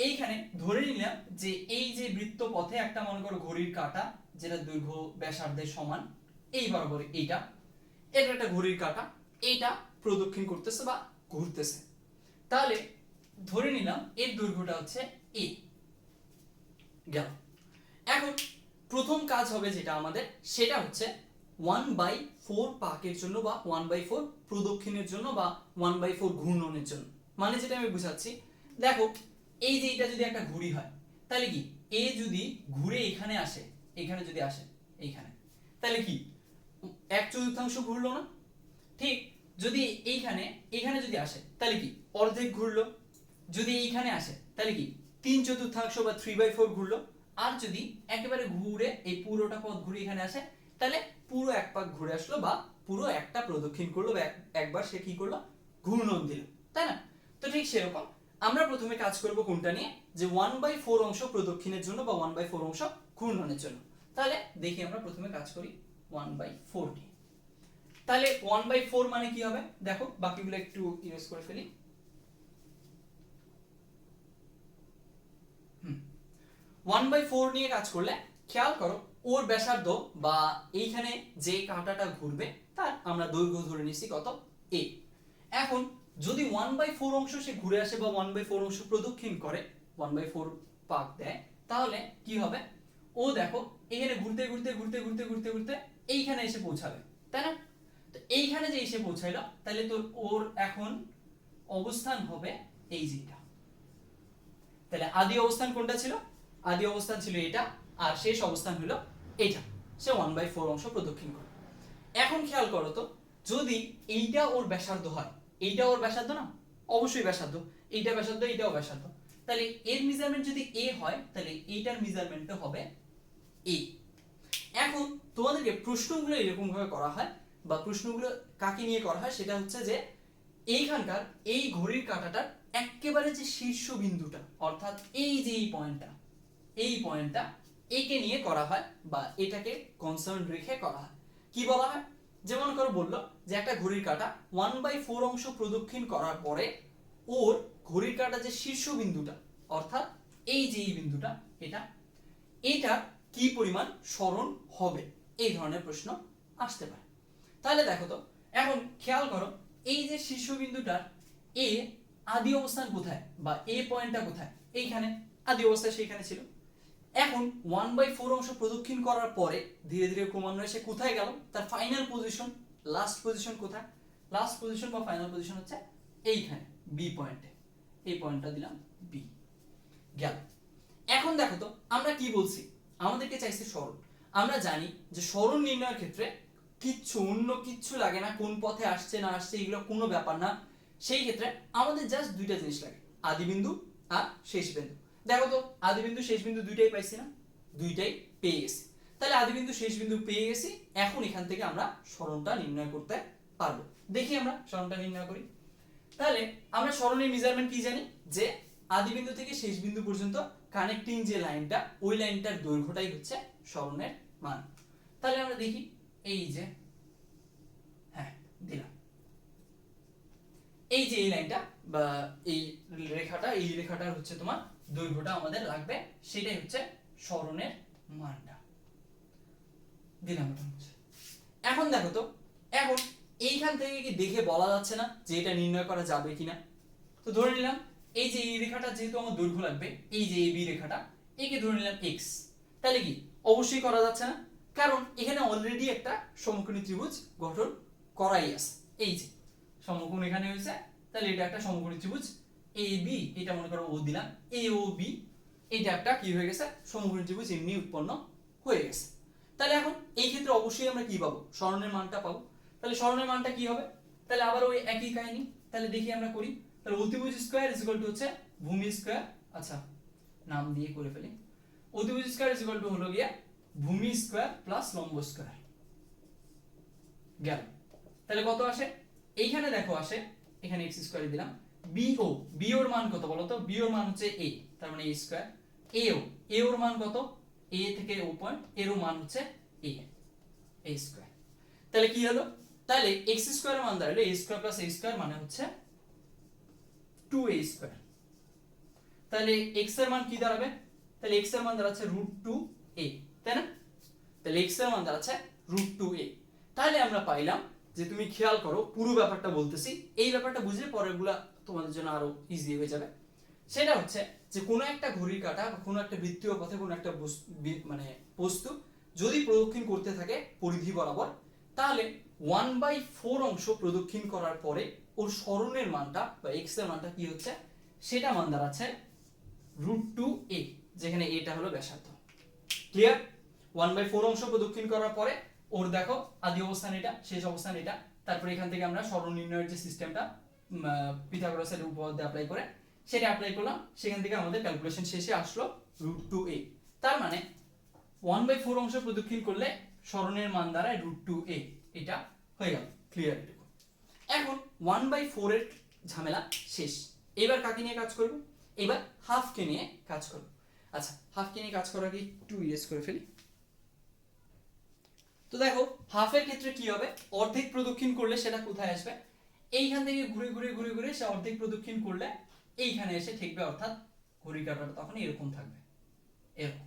এইখানে ধরে নিলাম যে এই যে বৃত্ত পথে একটা মনে করো ঘড়ির কাঁটা, যেটা দৈর্ঘ্য ব্যাসার্ধের সমান, এই বরাবর এইটা, এটা একটা ঘড়ির কাঁটা, এইটা প্রদক্ষিণ করতেছে বা ঘুরতেছে। তাহলে ধরে নিলাম এর দৈর্ঘ্যটা হচ্ছে a গেল। এখন প্রথম কাজ হবে যেটা আমাদের, সেটা হচ্ছে 1/4 পাকের জন্য বা 1/4 প্রদক্ষিণের জন্য বা 1/4 ঘূর্ণনের জন্য। মানে যেটা আমি বুঝাচ্ছি, দেখো এই যে এটা যদি একটা ঘড়ি হয়, তাহলে কি এ যদি ঘুরে এখানে আসে, এখানে যদি আসে এইখানে, তাহলে কি 1/4 ঘুরলো না? ঠিক, যদি এখানে যদি আসে তাহলে কি অর্ধেক ঘুরলো। যদি এইখানে আসে তাহলে কি 3/4 বা 3/4 ঘুরলো। আর যদি একেবারে ঘুরে এই পুরোটা পথ ঘুরে এখানে আসে, তাহলে পুরো এক পাক ঘুরে আসলো বা পুরো একটা প্রদক্ষিণ করলো, বা একবার সে কি করলো, ঘূর্ণন দিল, তাই না? তো ঠিক সেরকম আমরা প্রথমে কাজ করব কোনটা নিয়ে, যে 1/4 অংশ প্রদক্ষিণের জন্য বা 1/4 অংশ ঘূর্ণনের জন্য। তাহলে দেখি আমরা প্রথমে কাজ করি 1/4 নিয়ে। তাহলে 1/4 মানে কি হবে, দেখো বাকিগুলো একটু ইউজ করে ফেলি। 1/4 নিয়ে কাজ করলে খেয়াল করো, ওর ব্যাসার্ধ বা এইখানে যে কাঁটাটা ঘুরবে তার আমরা দৈর্ঘ্য ধরে নিছি কত a। এখন যদি 1/4 অংশ সে ঘুরে আসে বা 1/4 অংশ প্রদক্ষিণ করে 1/4 পাক দেয়, তাহলে কি হবে, ও দেখো এখানে ঘুরতে ঘুরতে ঘুরতে ঘুরতে ঘুরতে ঘুরতে এইখানে এসে পৌঁছাবে, তাই না? তো এইখানে যে এসে পৌঁছাইলো, তাহলে তোর ওর এখন অবস্থান হবে এই যেটা। তাহলে আদি অবস্থান কোনটা ছিল? আদি অবস্থান ছিল এটা, আর শেষ অবস্থান হলো এটা। সে 1/4 অংশ প্রদক্ষিণ করে। এখন খেয়াল করো তো, যদি এইটা ওর ব্যাসার্ধ হয়, এইটা ওর ব্যাসার্ধ না? অবশ্যই ব্যাসার্ধ। এইটা ব্যাসার্ধ, এইটাও ব্যাসার্ধ। তাহলে এর মেজারমেন্ট যদি a হয়, তাহলে এইটার মেজারমেন্টও হবে a। এখন তোমাদেরকে প্রশ্নগুলো এরকম ভাবে করা হয়, বা প্রশ্নগুলো কাকে নিয়ে করা হয় সেটা হচ্ছে যে এইখানকার এই ঘড়ির কাঁটাটার একেবারে যে শীর্ষ বিন্দুটা, অর্থাৎ এই যে এই পয়েন্টটা একে নিয়ে করা হয়, বা এটাকে কনসার্ন রেখে করা হয়। কি বলা হয়? যেমন করে বললো যে একটা ঘড়ির কাঁটা 1/4 অংশ প্রদক্ষিণ করার পরে ওর ঘড়ির কাঁটা যে শীর্ষ বিন্দুটা, অর্থাৎ এই যে এই বিন্দুটা, এটা কি পরিমাণ সরণ হবে, এই ধরনের প্রশ্ন আসতে পারে। তাহলে দেখো তো, এখন খেয়াল করো, এই যে শীর্ষবিন্দুটার এ আদি অবস্থান কোথায়, বা এ পয়েন্টটা কোথায়? এইখানে আদি অবস্থায় সেইখানে ছিল। এখন 1/4 অংশ প্রদক্ষিণ করার পরে ধীরে ধীরে ক্রমান্বয়ে সে কোথায় গেল, তার ফাইনাল পজিশন, লাস্ট পজিশন কোথায়? লাস্ট পজিশন বা ফাইনাল পজিশন হচ্ছে এইখানে বি পয়েন্টে। এই পয়েন্টটা দিলাম বি, গেল। এখন দেখো তো, আমরা কি বলছি, আমাদেরকে চাইছে সরণ। আমরা জানি যে সরণ নির্ণয়ের ক্ষেত্রে অন্য কিচ্ছু লাগে না, কোন পথে আসছে না আসছে এগুলো কোনো ব্যাপার না। সেই ক্ষেত্রে আমাদের জাস্ট দুইটা জিনিস লাগে, আদি বিন্দু আর শেষ বিন্দু। দেখো তো, আদি বিন্দু শেষ বিন্দু দুইটাই পাইছি না? দুইটাই পেয়ে গেছি। তাহলে আদি বিন্দু শেষ বিন্দু পেয়ে গেছি, এখন এখান থেকে আমরা সরণটা নির্ণয় করতে পারবো। দেখি আমরা সরণটা নির্ণয় করি। তাহলে আমরা সরণের মেজারমেন্ট কি জানি, যে আদি বিন্দু থেকে শেষ বিন্দু পর্যন্ত কানেক্টিং যে লাইনটা, ওই লাইনটার দৈর্ঘ্যটাই হচ্ছে সরণের মান। তাহলে আমরা দেখি, এই যে হ্যাঁ দিলাম, এই যে এই লাইনটা বা এই রেখাটার হচ্ছে তোমার দৈর্ঘ্যটা আমাদের লাগবে, সেটাই হচ্ছে সরণের মানটা দিলাম। এখন দেখো তো, এখন এইখান থেকে কি দেখে বলা যাচ্ছে না যে এটা নির্ণয় করা যাবে কিনা? তো ধরে নিলাম এই যে এই রেখাটা যেহেতু আমার দৈর্ঘ্য লাগবে, এই যে এই বি রেখাটা, একে ধরে নিলাম x। তাহলে কি অবশ্যই করা যাচ্ছে না, কারণ এখানে অলরেডি একটা সমকোণী ত্রিভুজ গঠন করাই আছে। এই যে সমকোণ এখানে হয়েছে, তাহলে এটা একটা সমকোণী ত্রিভুজ এ বি, এটা মনে করো ও দিলাম, এ ও বি, এটা একটা কি হয়ে গেছে, সমকোণী ত্রিভুজ এমনি উৎপন্ন হয়ে গেছে। তাহলে এখন এই ক্ষেত্রে অবশ্যই আমরা কি পাবো, সরণের মানটা পাবো। তাহলে সরণের মানটা কি হবে? তাহলে আবার ওই একই কাহিনী, তাহলে দেখি আমরা করি। তাহলে অতিভুজ স্কয়ার ইজ ইকুয়াল টু হচ্ছে ভূমি স্কয়ার, আচ্ছা নাম দিয়ে করে ফেলি, অতিভুজ স্কয়ার ইজ ইকুয়াল টু হলো গিয়া ভূমি স্কয়ার প্লাস লম্ব স্কয়ার, গেল। তাহলে কত আসে? এইখানে দেখো আসে, এখানে x স্কয়ার দিলাম, বি ওর মান কত বলো তো? বি ওর মান হচ্ছে a, তার মানে a স্কয়ার। এ ওর মান কত? a থেকে ও পয়েন্ট, এর মান হচ্ছে a স্কয়ার। তাহলে কি হলো? তাহলে x স্কয়ার এর মান দাঁড়ালো a square plus a square, মানে হচ্ছে 2a স্কয়ার। তাহলে x এর মান কি দাঁড়াবে? তাহলে x এর মান দাঁড়াচ্ছে √2a, তাই না? তাহলে x এর মান দাঁড়াচ্ছে √2a। তাহলে আমরা পাইলাম যে, তুমি খেয়াল করো পুরো ব্যাপারটা বলতেছি, এই ব্যাপারটা বুঝলে পরেরগুলা তোমাদের জন্য আরো ইজি হয়ে যাবে। সেটা হচ্ছে যে কোনো একটা ঘড়ির কাঁটা বা কোনো একটা বৃত্তীয় পথে কোনো একটা মানে বস্তু যদি প্রদক্ষিণ করতে থাকে পরিধি বরাবর, তাহলে 1/4 অংশ প্রদক্ষিণ করার পরে ওর সরণের মানটা বা x এর মানটা কি হচ্ছে, সেটা মান দাঁড়াচ্ছে √2a, যেখানে এটা হলো ব্যাসার্ধ। ক্লিয়ার? 1/4 অংশ প্রদক্ষিণ করার পরে ওর দেখো আদি অবস্থান এটা, শেষ অবস্থান এটা, তারপরে এখান থেকে আমরা সরণ নির্ণয়ের যে সিস্টেমটা পিথাগোরাসের উপপাদ্য অ্যাপ্লাই করে সেটা অ্যাপ্লাই করলাম, সেখান থেকে আমাদের ক্যালকুলেশন শেষে আসলো √2a। তার মানে 1/4 অংশ প্রদক্ষিণ করলে সরণের মান দাঁড়ায় √2a, এটা হয়ে গেল। ক্লিয়ার? এটুকু। এখন 1/4 এর ঝামেলা শেষ। এবার কাকে নিয়ে কাজ করব? এবার হাফকে নিয়ে কাজ করব। আচ্ছা, হাফকে নিয়ে কাজ করার আগে একটু ইরেজ করে ফেলি। তো দেখো হাফের ক্ষেত্রে কি হবে, অর্ধেক প্রদক্ষিণ করলে সেটা কোথায় আসবে? এইখান থেকে ঘুরে ঘুরে ঘুরে ঘুরে সে অর্ধেক প্রদক্ষিণ করলে এইখানে এসে ঠেকবে, অর্থাৎ ঘড়ির কাঁটাটা তখন এরকম থাকবে, এরকম।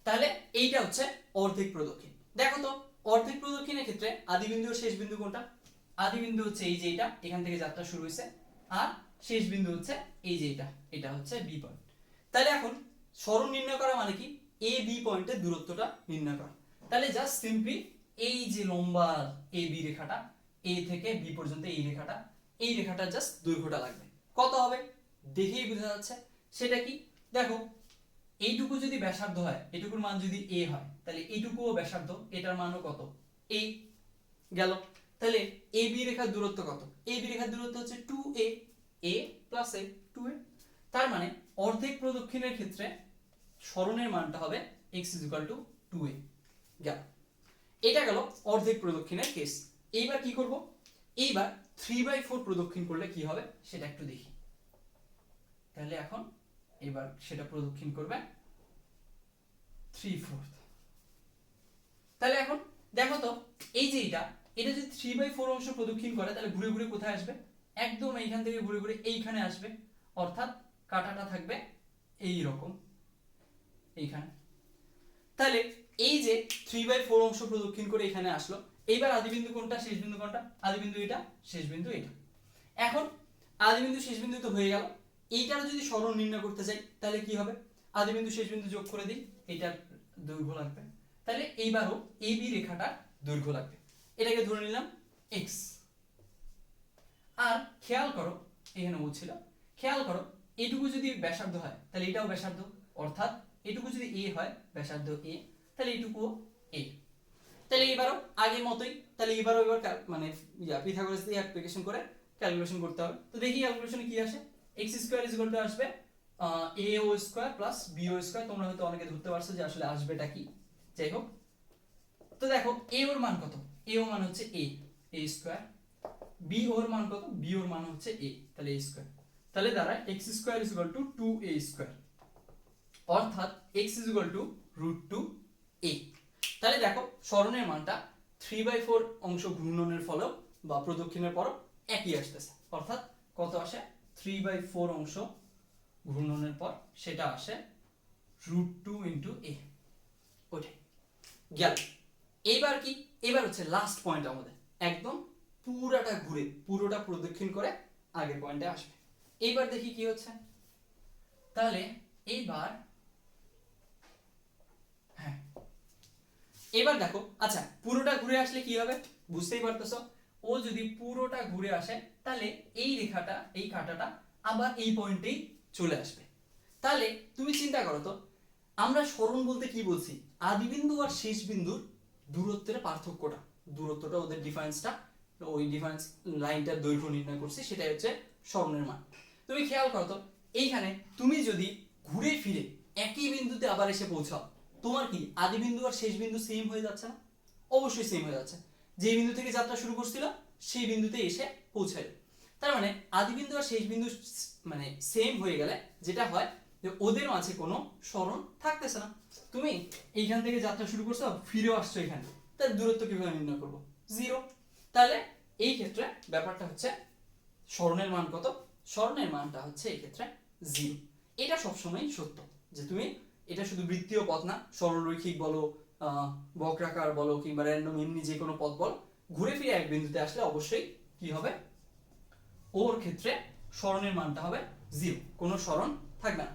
তাহলে এইটা হচ্ছে অর্ধেক প্রদক্ষিণ। দেখো তো অর্ধেক প্রদক্ষিণের ক্ষেত্রে আদি বিন্দু ও শেষ বিন্দু কোনটা? আদি বিন্দু হচ্ছে এই যে এটা, এখান থেকে যাত্রা শুরু হয়েছে, আর শেষ বিন্দু হচ্ছে এই যে এটা, এটা হচ্ছে বি পয়েন্ট। তাহলে এখন সরণ নির্ণয় করা মানে কি? এ বি পয়েন্টের দূরত্বটা নির্ণয় করা। তাহলে জাস্ট সিম্পলি এই যে লম্বা এ বি রেখাটা, এ থেকে বি পর্যন্ত এই রেখাটা জাস্ট দৈর্ঘ্যটা লাগবে। কত হবে? দেখেই বোঝা যাচ্ছে। সেটা কি? দেখো এইটুকু যদি ব্যাসার্ধ হয়, এটুকুর মান যদি এ হয়, তাহলে এইটুকুও ব্যাসার্ধ, এটার মানও কত? এ গেল। তাহলে এ বি রেখার দূরত্ব কত? এ বি রেখার দূরত্ব হচ্ছে 2a, a plus a 2a। তার মানে অর্ধেক প্রদক্ষিণের ক্ষেত্রে সরণের মানটা হবে x 2a। গেল। এটা গেল অর্ধেক প্রদক্ষিণের কেস। এইবার কি করব? এইবার 3/4 প্রদক্ষিণ করলে কি হবে সেটা একটু দেখি। তাহলে এখন এবার সেটা প্রদক্ষিণ করবে 3/4। তাহলে এখন দেখো তো এই যে এটা যদি 3/4 অংশ প্রদক্ষিণ করে, তাহলে ঘুরে ঘুরে কোথায় আসবে? একদম এইখান থেকে ঘুরে ঘুরে এইখানে আসবে, অর্থাৎ কাঁটাটা থাকবে এই রকম এইখানে। তাহলে এই যে 3/4 অংশ প্রদক্ষিণ করে এখানে আসলো, এইবার আদি বিন্দু কোনটা, শেষ বিন্দু কোনটা? আদি বিন্দু এটা, শেষ বিন্দু এটা। এখন আদি বিন্দু শেষ বিন্দু তো হয়ে গেল। এইটার যদি সরণ নির্ণয় করতে চাই তাহলে কি হবে? আদি বিন্দু শেষ বিন্দু যোগ করে দিই, এটার দৈর্ঘ্য লাগবে। তাহলে এইবারও এই বি রেখাটার দৈর্ঘ্য লাগবে। এটাকে ধরে নিলাম x। আর খেয়াল করো, এখানে ও ছিল, খেয়াল করো এটুকু যদি ব্যাসার্ধ হয় তাহলে এটাও ব্যাসার্ধ, অর্থাৎ এটুকু যদি a হয়, ব্যাসার্ধ a, তাহলে এটুকুও a। তাহলে এবারও আগের মতোই, তাহলে এবারও মানে পিথাগোরাস দিয়ে অ্যাপ্লিকেশন করে ক্যালকুলেশন করতে হবে। তো দেখি ক্যালকুলেশনে কি আসে। x square is equal to আসবে a ও স্কয়ার প্লাস b ও স্কয়ার। তোমরা হয়তো অনেকে ধরতে পারছো যে আসলে আসবেটা কি। যাই হোক, তো দেখো a ওর মান কত? a ওর মান হচ্ছে a স্কয়ার। b ওর মান কত? b ওর মান হচ্ছে a, তাহলে a স্কয়ার। তাহলে দাঁড়ায় x square is equal two 2a square, অর্থাৎ x is equal two √2a। তাহলে দেখো সরণের মানটা 3/4 অংশ ঘূর্ণনের ফলেও বা প্রদক্ষিণের পরও একই আসতেছে, অর্থাৎ কত আসে? 3/4 অংশ ঘূর্ণনের পর সেটা আসে √2 × a। ওইটাই গেল। এইবার কি? এবার হচ্ছে লাস্ট পয়েন্ট আমাদের, একদম পুরোটা ঘুরে পুরোটা প্রদক্ষিণ করে আগের পয়েন্টে আসবে। এইবার দেখি কি হচ্ছে। তাহলে এইবার হ্যাঁ, এবার দেখো, আচ্ছা পুরোটা ঘুরে আসলে কি হবে বুঝতেই পারতেছো। ও যদি পুরোটা ঘুরে আসে তাহলে এই রেখাটা, এই কাঁটাটা আবার এই পয়েন্টেই চলে আসবে। তাহলে তুমি চিন্তা করো তো, আমরা সরণ বলতে কি বলছি? আদি বিন্দু আর শেষ বিন্দুর দূরত্বের পার্থক্যটা, দূরত্বটা, ওদের ডিফারেন্সটা, ওই ডিফারেন্স লাইনটার দৈর্ঘ্য নির্ণয় করছি, সেটাই হচ্ছে সরণের মান। তুমি খেয়াল করো তো, এইখানে তুমি যদি ঘুরে ফিরে একই বিন্দুতে আবার এসে পৌঁছাও, তোমার কি আদি বিন্দু আর শেষ বিন্দু সেম হয়ে যাচ্ছে না? অবশ্যই সেম হয়ে যাচ্ছে। যে বিন্দু থেকে যাত্রা শুরু করছিল সেই বিন্দুতে এসে পৌঁছায়। তার মানে আদি বিন্দু আর শেষ বিন্দু মানে সেম হয়ে গেলে যেটা হয় যে ওদের মাঝে কোনো সরণ থাকতেছে না। তুমি এইখান থেকে যাত্রা শুরু করছো, ফিরেও আসছো এখানে, তার দূরত্ব কিভাবে নির্ণয় করবো? 0। তাহলে এই ক্ষেত্রে ব্যাপারটা হচ্ছে সরণের মান কত? সরণের মানটা হচ্ছে এই ক্ষেত্রে 0। এটা সবসময় সত্য যে তুমি এটা শুধু বৃত্তীয় পথ না, সরলরৈখিক বলো, বক্রাকার বলো, কিংবা র্যান্ডম এমনি যে কোনো পথ বলো, ঘুরে ফিরে এক বিন্দুতে আসলে অবশ্যই কি হবে? ওর ক্ষেত্রে সরণের মানটা হবে 0, কোনো সরণ থাকবে না।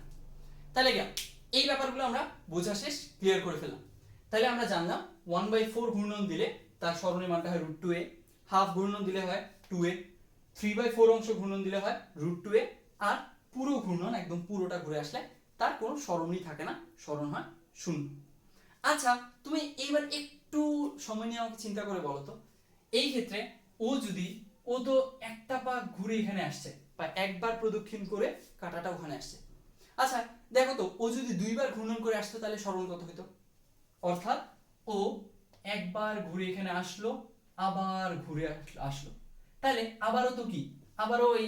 তাহলে গেল, এই ব্যাপারগুলো আমরা বোঝা শেষ, ক্লিয়ার করে ফেললাম। তাহলে আমরা জানলাম 1/4 ঘূর্ণন দিলে তার সরণের মানটা হয় √2a, হাফ ঘূর্ণন দিলে হয় 2a, 3/4 অংশ ঘূর্ণন দিলে হয় √2a, আর পুরো ঘূর্ণন একদম পুরোটা ঘুরে আসলে তার কোনো সরণই থাকে না, সরণ হয় 0। আচ্ছা তুমি এইবার একটু সময় নিয়ে আমাকে চিন্তা করে বলো তো, এই ক্ষেত্রে ও তো একটা পা ঘুরে এখানে আসছে, বা একবার প্রদক্ষিণ করে কাঁটাটা ওখানে আসছে। আচ্ছা দেখো তো, ও যদি দুইবার ঘূর্ণন করে আসতো তাহলে সরণ কত হতো? অর্থাৎ ও একবার ঘুরে এখানে আসলো, আবার ঘুরে আসলো, তাহলে আবারও তো কি, আবারও এই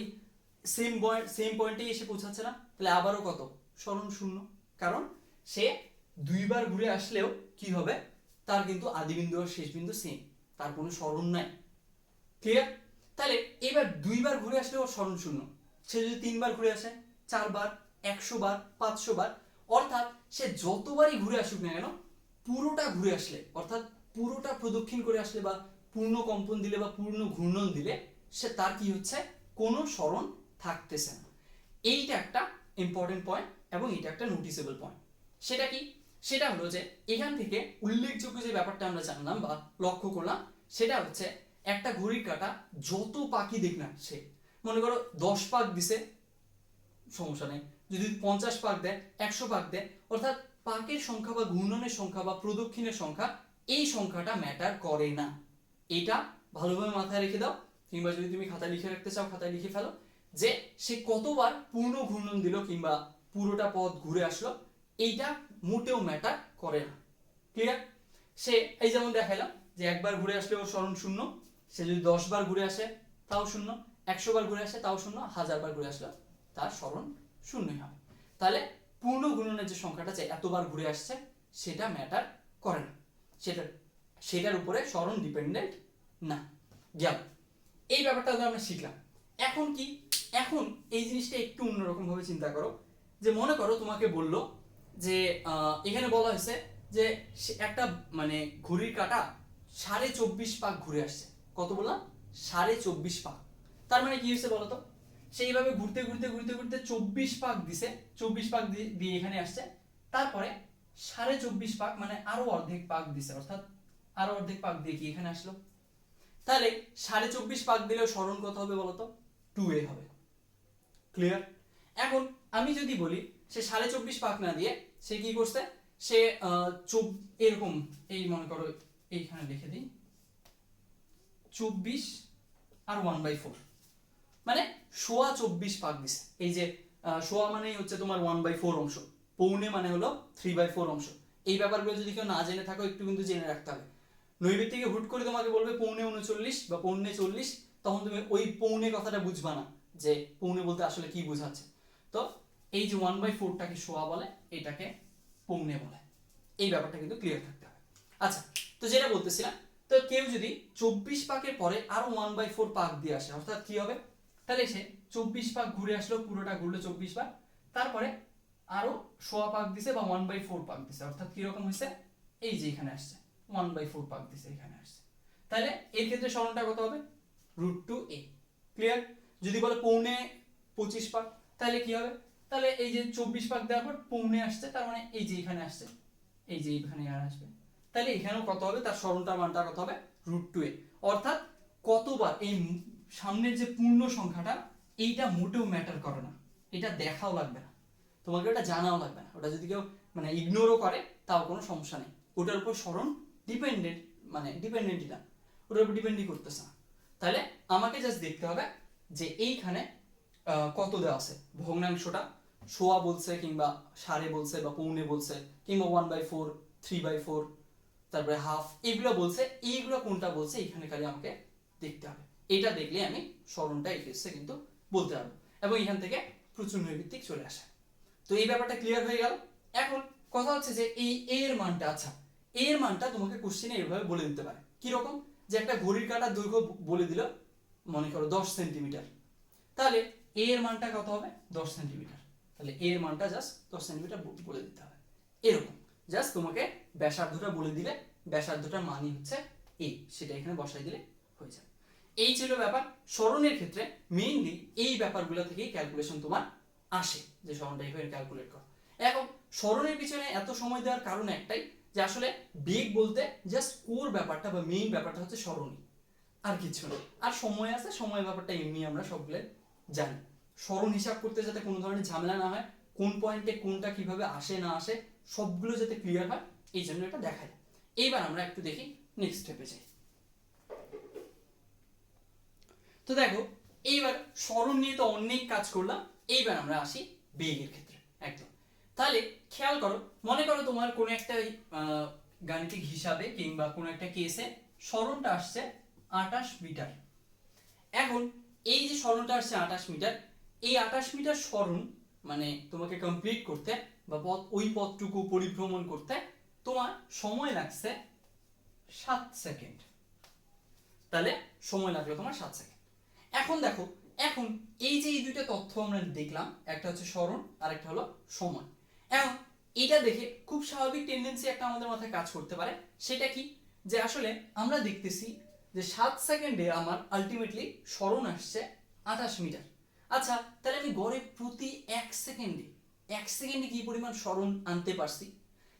সেম পয়েন্টে এসে পৌঁছাচ্ছে না? তাহলে আবারও কত? সরণ 0। কারণ সে দুইবার ঘুরে আসলেও কি হবে, তার কিন্তু আদি বিন্দু আর শেষ বিন্দু সেম, তার কোনো সরণ নাই। ক্লিয়ার? তাহলে এবার দুইবার ঘুরে আসলে ওর সরণ 0। সে যদি 3বার ঘুরে আসে, 4বার, 100 বার, 500 বার, অর্থাৎ সে যতবারই ঘুরে আসুক না কেন, পুরোটা ঘুরে আসলে অর্থাৎ পুরোটা প্রদক্ষিণ করে আসলে বা পূর্ণ কম্পন দিলে বা পূর্ণ ঘূর্ণন দিলে সে তার কি হচ্ছে, কোনো সরণ থাকতেছে না। এইটা একটা ইম্পর্টেন্ট পয়েন্ট এবং এটা একটা নোটিসেবল পয়েন্ট। সেটা কি? সেটা হলো যে এখান থেকে উল্লেখযোগ্য যে ব্যাপারটা আমরা জানলাম বা লক্ষ্য করলাম, সেটা হচ্ছে একটা ঘড়ির কাঁটা যত পাখি দেখ না সে, মনে করো 10 পাক দিছে, সমস্যা নেই, যদি 50 পাক দেয়, 100 পাক দেয়, অর্থাৎ পাকের সংখ্যা বা ঘূর্ণনের সংখ্যা বা প্রদক্ষিণের সংখ্যা, এই সংখ্যাটা ম্যাটার করে না। এটা ভালোভাবে মাথায় রেখে দাও, কিংবা যদি তুমি খাতায় লিখে রাখতে চাও খাতায় লিখে ফেলো, যে সে কতবার পূর্ণ ঘূর্ণন দিল কিংবা পুরোটা পথ ঘুরে আসলো, এইটা মোটেও ম্যাটার করে না। ক্লিয়ার? সে এই যেমন দেখাইলাম যে একবার ঘুরে আসলে ওর স্মরণ শূন্য, সে যদি 10 বার ঘুরে আসে তাও শূন্য, 100 বার ঘুরে আসে তাও শূন্য, 1000 বার ঘুরে আসলে তার স্মরণ শূন্যই হবে। তাহলে পূর্ণ ঘূর্ণনের যে সংখ্যাটা, যে এতবার ঘুরে আসছে, সেটা ম্যাটার করে না, সেটার উপরে স্মরণ ডিপেন্ডেন্ট না। গেল, এই ব্যাপারটা আমরা শিখলাম। এখন কি, এখন এই জিনিসটা একটু অন্যরকম ভাবে চিন্তা করো, যে মনে করো তোমাকে বললো যে এখানে বলা হয়েছে যে একটা মানে ঘড়ির কাঁটা 24.5 পাক ঘুরে আসছে। কত বললাম? 24.5 পাক। তার মানে কি হয়েছে বলতো, সেইভাবে ঘুরতে ঘুরতে ঘুরতে ঘুরতে 24 পাক দিছে, 24 পাক দিয়ে এখানে আসছে, তারপরে 24.5 পাক মানে আরো অর্ধেক পাক দিছে, অর্থাৎ আরো অর্ধেক পাক দিয়ে কি এখানে আসলো। তাহলে 24.5 পাক দিলেও স্মরণ কত হবে বলতো? 2a হবে। ক্লিয়ার? এখন আমি যদি বলি সে 24.5 পাক না দিয়ে সে কি করছে, সে এরকম, এই মনে করো এইখানে লিখে দিই 24 আর 1/4, মানে 24.5 পাক দিছে। এই যে সোয়া মানেই হচ্ছে তোমার 1/4 অংশ, পৌনে মানে হলো 3/4 অংশ। এই ব্যাপারগুলো যদি কেউ না জেনে থাকো একটু কিন্তু জেনে রাখতে হবে। নৈবেদ থেকে হুট করে তোমাকে বলবে পৌনে 39 বা পৌনে 40, তখন তুমি ওই পৌনে কথাটা বুঝবা না যে পৌনে বলতে আসলে কি বোঝাচ্ছে। তো এই যে 1/4টাকে সোয়া বলে, এটাকে পৌনে বলে, এই ব্যাপারটা কিন্তু ক্লিয়ার থাকতে হবে। আচ্ছা, তো যেটা বলতেছিলাম, তো কেউ যদি 24 পাকের পরে আরো 1/4 পাক দিয়ে আসে, অর্থাৎ কি হবে, তাহলে সে 24 পাক ঘুরে আসলো, পুরোটা ঘুরলো 24 বার, তারপরে আরো সোয়া পাক দিছে বা 1/4 পাক দিছে, অর্থাৎ কি রকম হয়েছে, এই যে এখানে আসছে 1/4 পাক দিছে এখানে আসছে, তাহলে এর ক্ষেত্রে সরণটা কত হবে? √2a। ক্লিয়ার? যদি বলে পৌনে 25 পাক, তাহলে কি হবে, তাহলে এই যে 24 পাক দেওয়ার পর পৌনে আসছে, তার মানে এই যে এখানে আসছে, এই যে এখানে আর আসবে, তাহলে এখানেও কত হবে, তার সরণটার মানটা কত হবে? √2a। অর্থাৎ কতবার, এই সামনের যে পূর্ণ সংখ্যাটা, এইটা মোটেও ম্যাটার করে না, এটা দেখাও লাগবে না, তোমাকে ওটা জানাও লাগবে না। ওটা যদি কেউ মানে ইগনোরও করে তাও কোনো সমস্যা নেই, ওটার উপর স্মরণ ডিপেন্ডেন্ট, মানে ডিপেন্ডেন্টই না, ওটার উপর ডিপেন্ডই করতেছে না। তাহলে আমাকে জাস্ট দেখতে হবে যে এইখানে কত দেওয়া আছে, ভগ্নাংশটা সোয়া বলছে কিংবা সাড়ে বলছে বা পৌনে বলছে কিংবা 1/4, 3/4, তারপরে হাফ, এগুলো বলছে, এইগুলো কোনটা বলছে এখানে খালি আমাকে দেখতে হবে। এটা দেখলে আমি স্মরণটা এসে কিন্তু বলতে পারবো, এবং এখান থেকে প্রচুর নৈর্ভিত্তিক চলে আসে। তো এই ব্যাপারটা ক্লিয়ার হয়ে গেল। এখন কথা হচ্ছে যে এই এর মানটা, আচ্ছা এর মানটা তোমাকে কোশ্চেনে এইভাবে বলে দিতে পারে, কি রকম, যে একটা ঘড়ির কাঁটার দৈর্ঘ্য বলে দিল মনে করো 10 সেন্টিমিটার, তাহলে এর মানটা কত হবে? 10 সেন্টিমিটার। তাহলে এর মানটা জাস্ট 10 সেন্টিমিটার বলে দিতে হবে, এরকম জাস্ট তোমাকে ব্যাসার্ধটা বলে দিলে, ব্যাসার্ধটার মানই হচ্ছে এ, সেটা এখানে বসাই দিলে হয়ে যাবে। এই ছিল ব্যাপার। স্মরণের ক্ষেত্রে মেইনলি এই ব্যাপারগুলো থেকেই ক্যালকুলেশন তোমার আসে, যে স্মরণটা এইভাবে ক্যালকুলেট করো। এখন স্মরণের পিছনে এত সময় দেওয়ার কারণ একটাই, যে আসলে বেগ বলতে জাস্ট কোর ব্যাপারটা বা মেইন ব্যাপারটা হচ্ছে স্মরণই, আর কিছু না। আর সময় আছে, সময় ব্যাপারটা এমনি আমরা সবগুলো জানি। স্মরণ হিসাব করতে যাতে কোনো ধরনের ঝামেলা না হয়, কোন পয়েন্টে কোনটা কিভাবে আসে না আসে, সবগুলো যাতে ক্লিয়ার হয়, এই জন্য এটা দেখায়। এইবার আমরা একটু দেখি নেক্সট স্টেপে যাই। তো দেখো, এইবার স্মরণ নিয়ে তো অনেক কাজ করলাম, এইবার আমরা আসি বেগের ক্ষেত্রে একদম। তাহলে খেয়াল করো, মনে করো তোমার কোনো একটা গাণিতিক হিসাবে কিংবা কোনো একটা কেসে স্মরণটা আসছে 28 মিটার। এখন এই যে স্মরণটা আসছে 28 মিটার, এই 28 মিটার স্মরণ মানে তোমাকে কমপ্লিট করতে বা ওই পথটুকু পরিভ্রমণ করতে তোমার সময় লাগছে 7 সেকেন্ড। তাহলে সময় লাগলো তোমার 7 সেকেন্ড। এখন দেখো, এখন এই যে এই দুইটা তথ্য আমরা দেখলাম, একটা হচ্ছে স্মরণ আর একটা হলো সময়। এখন এটা দেখে খুব স্বাভাবিক টেন্ডেন্সি একটা আমাদের মাথায় কাজ করতে পারে, সেটা কি, যে আসলে আমরা দেখতেছি যে 7 সেকেন্ডে আমার আলটিমেটলি সরণ আসছে 28 মিটার। আচ্ছা, তাহলে আমি গড়ে প্রতি 1 সেকেন্ডে কি পরিমাণ সরণ আনতে পারছি,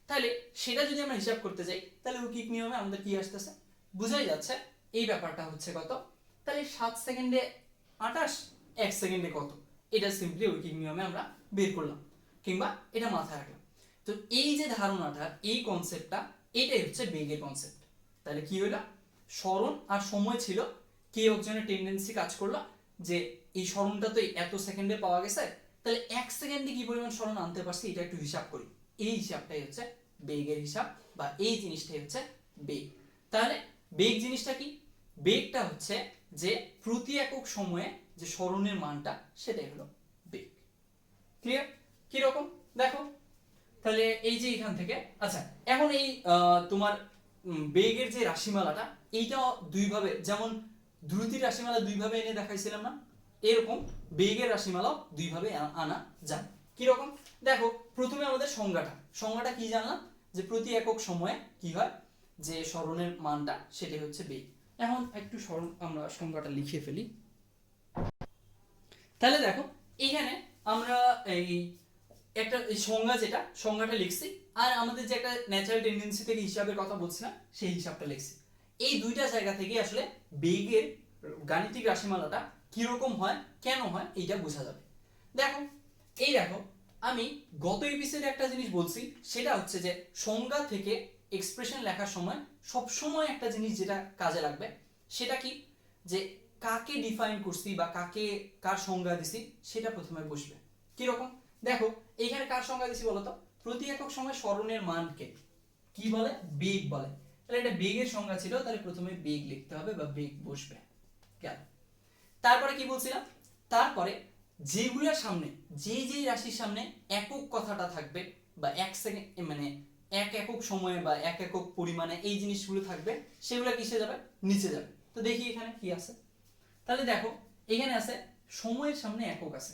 তাহলে সেটা যদি আমরা হিসাব করতে যাই তাহলে ঐকিক নিয়মে আমাদের কি আসতেছে, বোঝাই যাচ্ছে এই ব্যাপারটা হচ্ছে কত। তাহলে 7 সেকেন্ডে 28, 1 সেকেন্ডে কত, এটা সিম্পলি ঐকিক নিয়মে আমরা বের করলাম কিংবা এটা মাথায় রাখলাম। তো এই যে ধারণাটা, এই কনসেপ্টটা, এটাই হচ্ছে বেগের কনসেপ্ট। তাহলে কি হলো, সরণ আর সময় ছিল, কে একজনের টেন্ডেন্সি কাজ করলো যে এই সরণটা তো এত সেকেন্ডে পাওয়া গেছে, তাহলে 1 সেকেন্ডে কি পরিমাণ সরণ আনতে পারছি এটা একটু হিসাব করি। এই হিসাবটাই হচ্ছে বেগের হিসাব, বা এই জিনিসটাই হচ্ছে বেগ। তাহলে বেগ জিনিসটা কি, বেগটা হচ্ছে যে প্রতি একক সময়ে যে সরণের মানটা, সেটাই হলো বেগ। ক্লিয়ার? কি রকম দেখো, তাহলে এই যে এখান থেকে, আচ্ছা এখন এই তোমার বেগের যে রাশিমালাটা, এইটা দুইভাবে, যেমন দ্রুতির রাশিমালা দুইভাবে এনে দেখাইছিলাম না, এরকম বেগের রাশিমালাও দুইভাবে আনা যায়। কি রকম দেখো, প্রথমে আমাদের সংজ্ঞাটা কি জানলাম, যে প্রতি একক সময়ে কি হয় যে সরণের মানটা, সেটাই হচ্ছে বেগ। এখন একটু আমরা সংজ্ঞাটা লিখে ফেলি। তাহলে দেখো এখানে আমরা এই একটা সংজ্ঞাটা লিখছি, আর আমাদের যে একটা ন্যাচারাল টেন্ডেন্সি থেকে হিসাবের কথা বলছিলাম সেই হিসাবটা লিখছি। এই দুইটা জায়গা থেকে আসলে বেগের গাণিতিক রাশিমালাটা কিরকম হয়, কেন হয়, এইটা বোঝা যাবে। দেখো দেখো, আমি গত এপিসোডে একটা জিনিস বলছি, সেটা হচ্ছে যে সংজ্ঞা থেকে এক্সপ্রেশন লেখার সময় সবসময় একটা জিনিস যেটা কাজে লাগবে, সেটা কি, যে কাকে ডিফাইন করছি বা কার সংজ্ঞা দিছি, সেটা প্রথমে বসবে। কিরকম দেখো, এইখানে কার সংজ্ঞা দিছি বলতো, প্রতি একক সময় সরণের মানকে কি বলে, বেগ বলে। তাহলে এটা বেগের সংজ্ঞা ছিল, তাহলে প্রথমে বেগ লিখতে হবে বা বেগ বসবে। গেল। তারপরে কি বলছিলাম, তারপরে যেগুলোর সামনে যে রাশির সামনে একক কথাটা থাকবে, বা 1 সেকেন্ড মানে 1 একক সময়ে বা 1 একক পরিমাণে এই জিনিসগুলো থাকবে, সেগুলো কিসে যাবে, নিচে যাবে। তো দেখি এখানে কি আছে, তাহলে দেখো এখানে আছে সময়ের সামনে একক আছে,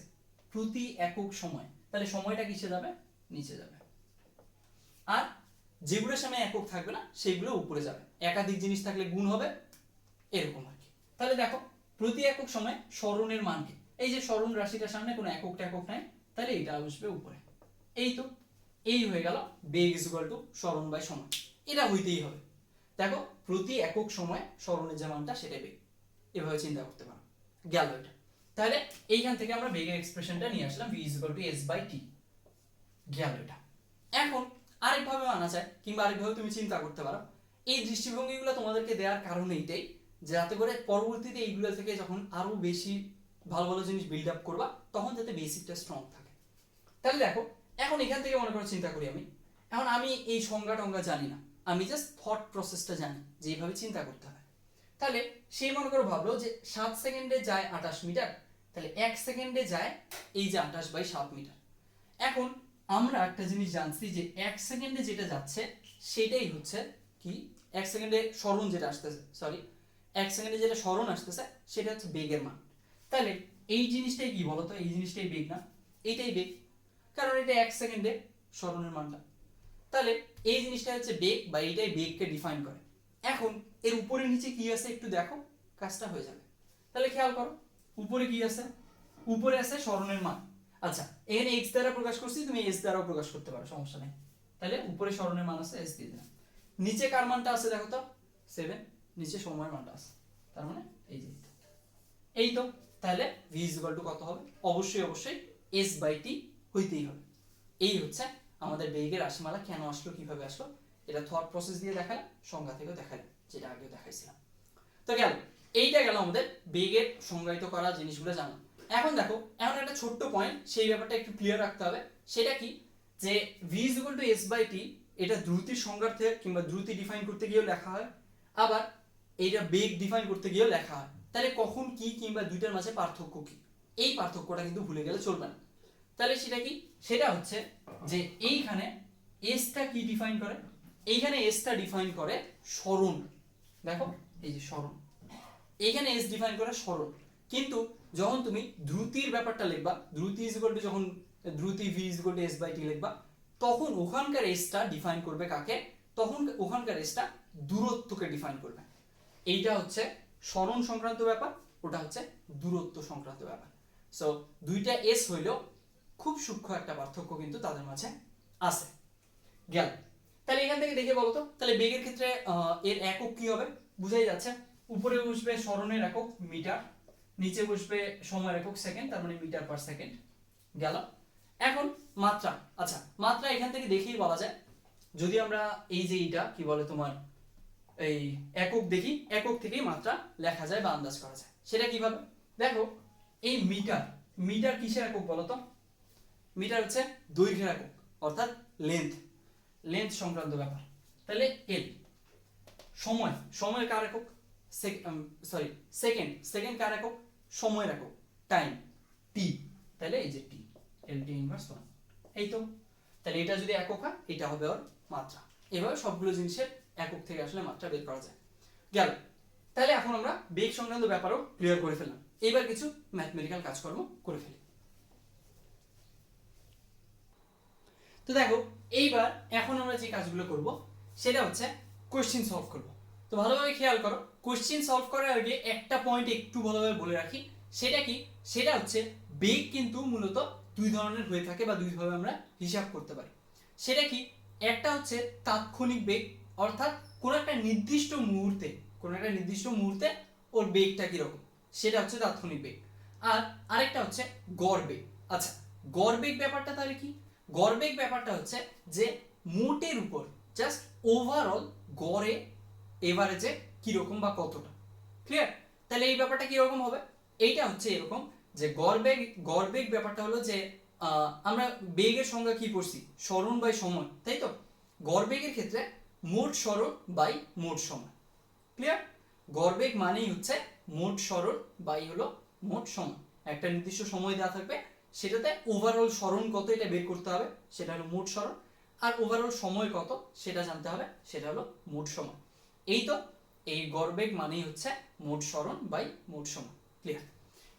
প্রতি একক সময়, তাহলে সময়টা কিসে যাবে, নিচে যাবে। আর যেগুলোর সামনে একক থাকবে না সেগুলো উপরে যাবে, একাধিক জিনিস থাকলে গুণ হবে, এরকম আর কি। তাহলে দেখো প্রতি একক সময় সরণের মান কি, এই যে সরণ রাশিটার সামনে কোনো একক নাই, তাহলে এটা বসবে উপরে। এই তো, এই হয়ে গেল বেগ ইজ ইকুয়াল টু সরণ বাই সময়, এটা হইতেই হবে। দেখো প্রতি একক সময় সরণের যে মানটা, সেটা বেগ, এভাবে চিন্তা করতে পারো। গেল এটা। তাহলে এইখান থেকে আমরা বেগের এক্সপ্রেশনটা নিয়ে আসলাম, v is equal to s by t। গেল এটা। এখন আরেকভাবে আনা যায়, কিংবা আরেকভাবে তুমি চিন্তা করতে পারো। এই দৃষ্টিভঙ্গিগুলো তোমাদেরকে দেওয়ার কারণ এইটাই, যাতে করে পরবর্তীতে এইগুলো থেকে যখন আরো বেশি ভালো ভালো জিনিস বিল্ড আপ করবা, তখন যাতে বেসিকটা স্ট্রং থাকে। তাহলে দেখো, এখন এখান থেকে মনে করো চিন্তা করি আমি এই সংজ্ঞা টঙ্গা জানি না, আমি জাস্ট থট প্রসেসটা জানি যে এইভাবে চিন্তা করতে হয়। তাহলে সেই মনে করো ভাবলো যে 7 সেকেন্ডে যায় 28 মিটার, তাহলে 1 সেকেন্ডে যায় এই যে 28 বাই 7 মিটার। এখন আমরা একটা জিনিস জানছি যে 1 সেকেন্ডে যেটা যাচ্ছে সেটাই হচ্ছে কি, 1 সেকেন্ডে সরণ যেটা আসতেছে, 1 সেকেন্ডে যেটা সরণ আসতেছে সেটা হচ্ছে বেগের মান। তাহলে এই জিনিসটাই কি বলতো, এই জিনিসটাই বেগ না, এইটাই বেগ, কারণ এটা 1 সেকেন্ডে সরণের মানটা। তাহলে এই জিনিসটা হচ্ছে বেগ, বা এইটাই বেগকে ডিফাইন করে। এখন এর উপরে নিচে কি আছে একটু দেখো, কাজটা হয়ে যাবে। তাহলে খেয়াল করো, উপরে কি আছে, উপরে আছে সরণের মান। আচ্ছা এখানে x দ্বারা প্রকাশ করছি, তুমি s দ্বারাও প্রকাশ করতে পারো, সমস্যা নেই। তাহলে উপরে সরণের মান আছে, s দিয়ে দিলাম। নিচে কার মানটা আছে দেখো তো, 7, নিচে সময়ের মানটা আছে, তার মানে এই তো। তাহলে v is equal to কত হবে, অবশ্যই s by t হইতেই হবে। এই হচ্ছে আমাদের বেগের রাশিমালা কেন আসলো, কিভাবে আসলো, এটা থট প্রসেস দিয়ে দেখালাম, সংজ্ঞা থেকেও দেখালাম, যেটা আগেও দেখাইছিলাম। তো গেল, এইটা গেল আমাদের বেগের সংজ্ঞায়িত করা জিনিসগুলো জানলাম। এখন দেখো, এখন একটা ছোট্ট পয়েন্ট, সেই ব্যাপারটা একটু ক্লিয়ার রাখতে হবে। সেটা কি, যে v is equal to s by t, এটা দ্রুতির সংজ্ঞার্থে কিংবা দ্রুতি ডিফাইন করতে গিয়েও লেখা হয়, আবার এইটা বেগ ডিফাইন করতে গিয়েও লেখা হয়। তাহলে কখন কি কিংবা দুইটার মাঝে পার্থক্য কি, এই পার্থক্যটা কিন্তু ভুলে গেলে চলবে না। তাহলে সেটা কি, সেটা হচ্ছে যে এইখানে এসটা কি ডিফাইন করে, এইখানে এসটা ডিফাইন করে সরণ। দেখো এই যে সরণ, এইখানে এস ডিফাইন করে সরণ। কিন্তু যখন তুমি দ্রুতির ব্যাপারটা লিখবা, দ্রুতি ইজ ইকুয়াল টু, যখন দ্রুতি v is equal to s by t লিখবা, তখন ওখানকার এসটা ডিফাইন করবে কাকে, তখন ওখানকার এসটা দূরত্বকে ডিফাইন করবে। এইটা হচ্ছে সরণ সংক্রান্ত ব্যাপার, ওটা হচ্ছে দূরত্ব সংক্রান্ত ব্যাপার। সো দুইটা এস হইলেও খুব সূক্ষ্ম একটা পার্থক্য কিন্তু তাদের মাঝে আছে। গেল। তাহলে এখান থেকে দেখে বলতো, তাহলে বেগের ক্ষেত্রে এর একক কি হবে, বুঝাই যাচ্ছে। উপরে বসবে সরণের একক মিটার, নিচে বসবে সময়ের একক সেকেন্ড, তার মানে মিটার পার সেকেন্ড। গেল। এখন মাত্রা, আচ্ছা মাত্রা এখান থেকে দেখেই বলা যায়, যদি আমরা এই যে এইটা কি বলে তোমার এই একক দেখি, একক থেকেই মাত্রা লেখা যায় বা আন্দাজ করা যায়। সেটা কিভাবে দেখো, এই মিটার, মিটার কিসের একক বলতো? মিটার হচ্ছে দৈর্ঘ্যের একক, অর্থাৎ লেন্থ, লেন্থ সংক্রান্ত ব্যাপার। তাহলে এল। সময়, সময়ের কার একক? সেকেন্ড, সেকেন্ড কার একক? সময়ের একক। টাইম, টি। তাহলে এই যে টি, এল টি ইনভার্স 1। এই তো, তাহলে এটা যদি একক হয় এটা হবে ওর মাত্রা। এভাবে সবগুলো জিনিসের একক থেকে আসলে মাত্রা বের করা যায়। গেল। তাহলে এখন আমরা বেগ সংক্রান্ত ব্যাপারও ক্লিয়ার করে ফেললাম। এবার কিছু ম্যাথমেটিক্যাল কাজকর্ম করে ফেলি। তো দেখো, এইবার এখন আমরা যে কাজগুলো করব সেটা হচ্ছে কোশ্চেন সলভ করব। তো ভালোভাবে খেয়াল করো, কোশ্চেন সলভ করার আগে একটা পয়েন্ট একটু ভালোভাবে বলে রাখি। সেটা কি? সেটা হচ্ছে বেগ কিন্তু মূলত দুই ধরনের হয়ে থাকে বা দুইভাবে আমরা হিসাব করতে পারি। সেটা কি? একটা হচ্ছে তাৎক্ষণিক বেগ, অর্থাৎ কোন একটা নির্দিষ্ট মুহূর্তে, কোন একটা নির্দিষ্ট মুহূর্তে ওর বেগটা কিরকম, সেটা হচ্ছে তাৎক্ষণিক বেগ। আর আরেকটা হচ্ছে গড় বেগ। আচ্ছা, গড় বেগ ব্যাপারটা তাহলে কি? গড় বেগ ব্যাপারটা হচ্ছে যে মোটের উপর জাস্ট ওভারঅল গড়ে এভারেজে কিরকম বা কতটা। ক্লিয়ার? তাহলে এই ব্যাপারটা কিরকম হবে? এইটা হচ্ছে এরকম যে গড় বেগ ব্যাপারটা হলো যে আমরা বেগের সংজ্ঞা কি পড়ছি, সরণ বাই সময়, তাই তো? গড় বেগের ক্ষেত্রে মোট সরণ বাই মোট সময়। ক্লিয়ার? গড় বেগ মানেই হচ্ছে মোট সরণ বাই হলো মোট সময়। একটা নির্দিষ্ট সময় দেওয়া থাকবে, সেটাতে ওভারঅল সরণ কত এটা বের করতে হবে, সেটা হলো মোট সরণ। আর ওভারঅল সময় কত সেটা জানতে হবে, সেটা হলো মোট সময়। এই তো, এই গড় বেগ মানেই হচ্ছে মোট সরণ বাই মোট সময়। ক্লিয়ার?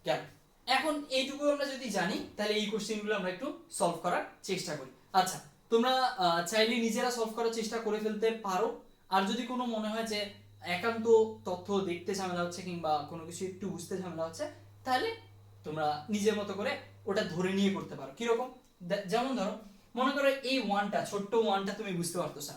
গেল। এখন এইটুকু আমরা যদি জানি, তাহলে এই কোশ্চেনগুলো আমরা একটু সলভ করার চেষ্টা করি। আচ্ছা, তোমরা চাইলে নিজেরা সলভ করার চেষ্টা করে ফেলতে পারো। আর যদি কোনো মনে হয় যে একান্ত তথ্য দেখতে ঝামেলা হচ্ছে কিংবা কোনো কিছু একটু বুঝতে ঝামেলা হচ্ছে, তাহলে তোমরা নিজের মতো করে ওটা ধরে নিয়ে করতে পারো। কিরকম? যেমন ধরো, মনে করো এই ওয়ানটা, ছোট্ট ওয়ানটা তুমি বুঝতে পারতেছ না,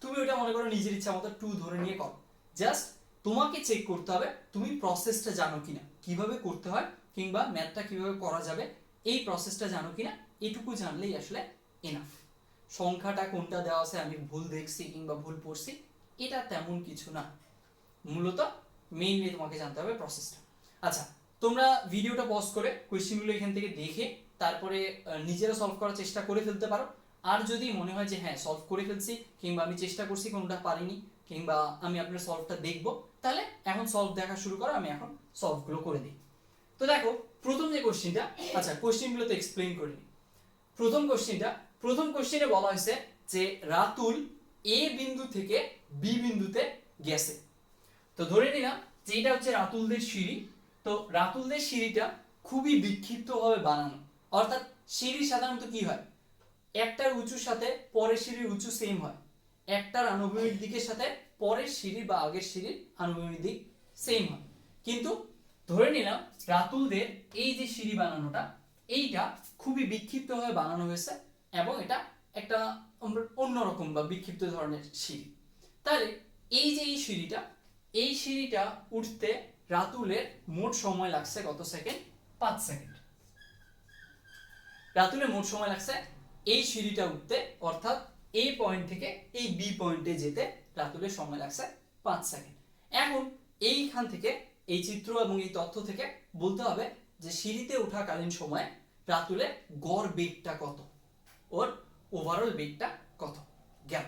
তুমি ওটা মনে করো নিজের ইচ্ছা মতো টু ধরে নিয়ে করো। জাস্ট তোমাকে চেক করতে হবে তুমি প্রসেসটা জানো কিনা, কিভাবে করতে হয় কিংবা ম্যাথটা কিভাবে করা যাবে, এই প্রসেসটা জানো কিনা, এটুকু জানলেই আসলে এনাফ। সংখ্যাটা কোনটা দেওয়া আছে আমি ভুল দেখছি কিংবা ভুল পড়ছি, এটা তেমন কিছু না। মূলত মেইনলি তোমাকে জানতে হবে প্রসেসটা। আচ্ছা, তোমরা ভিডিওটা পজ করে কোয়েশ্চেনগুলো এখান থেকে দেখে তারপরে নিজেরা সলভ করার চেষ্টা করে ফেলতে পারো। আর যদি মনে হয় যে হ্যাঁ সলভ করে ফেলছি কিংবা আমি চেষ্টা করছি কোনটা পারিনি কিংবা আমি আপনার সলভটা দেখবো, তাহলে এখন সলভ দেখা শুরু করো, আমি এখন সলভগুলো করে দিই। তো দেখো, প্রথম যে কোশ্চেনটা, আচ্ছা কোশ্চেনগুলো তো এক্সপ্লেইন করে নিই। প্রথম কোশ্চেনে বলা হয়েছে যে রাতুল এ বিন্দু থেকে বি বিন্দুতে গেছে। তো ধরে নিলাম যে এটা হচ্ছে রাতুলদের সিঁড়ি। তো রাতুলদের সিঁড়িটা খুবই বিক্ষিপ্তভাবে বানানো, অর্থাৎ সিঁড়ি সাধারণত কি হয়, একটার উঁচুর সাথে পরের সিঁড়ির উঁচু সেম হয়, একটার আনুভূমিক দিকের সাথে পরের সিঁড়ি বা আগের সিঁড়ির আনুভূমিক দিক সেম হয়। কিন্তু ধরে নিলাম রাতুলদের এই যে সিঁড়ি বানানোটা, এইটা খুবই বিক্ষিপ্তভাবে বানানো হয়েছে এবং এটা একটা অন্যরকম বা বিক্ষিপ্ত ধরনের সিঁড়ি। তাহলে এই যে এই সিঁড়িটা উঠতে রাতুলের মোট সময় লাগছে কত সেকেন্ড? 5 সেকেন্ড। রাতুলের মোট সময় লাগছে এই সিঁড়িটা উঠতে, অর্থাৎ এই পয়েন্ট থেকে এই বি পয়েন্টে যেতে রাতুলের সময় লাগছে 5 সেকেন্ড। এখন এইখান থেকে এই চিত্র এবং এই তথ্য থেকে বলতে হবে যে সিঁড়িতে ওঠাকালীন সময়ে রাতুলের গড় বেগটা কত, ওর ওভারঅল বেগটা কত। গেল।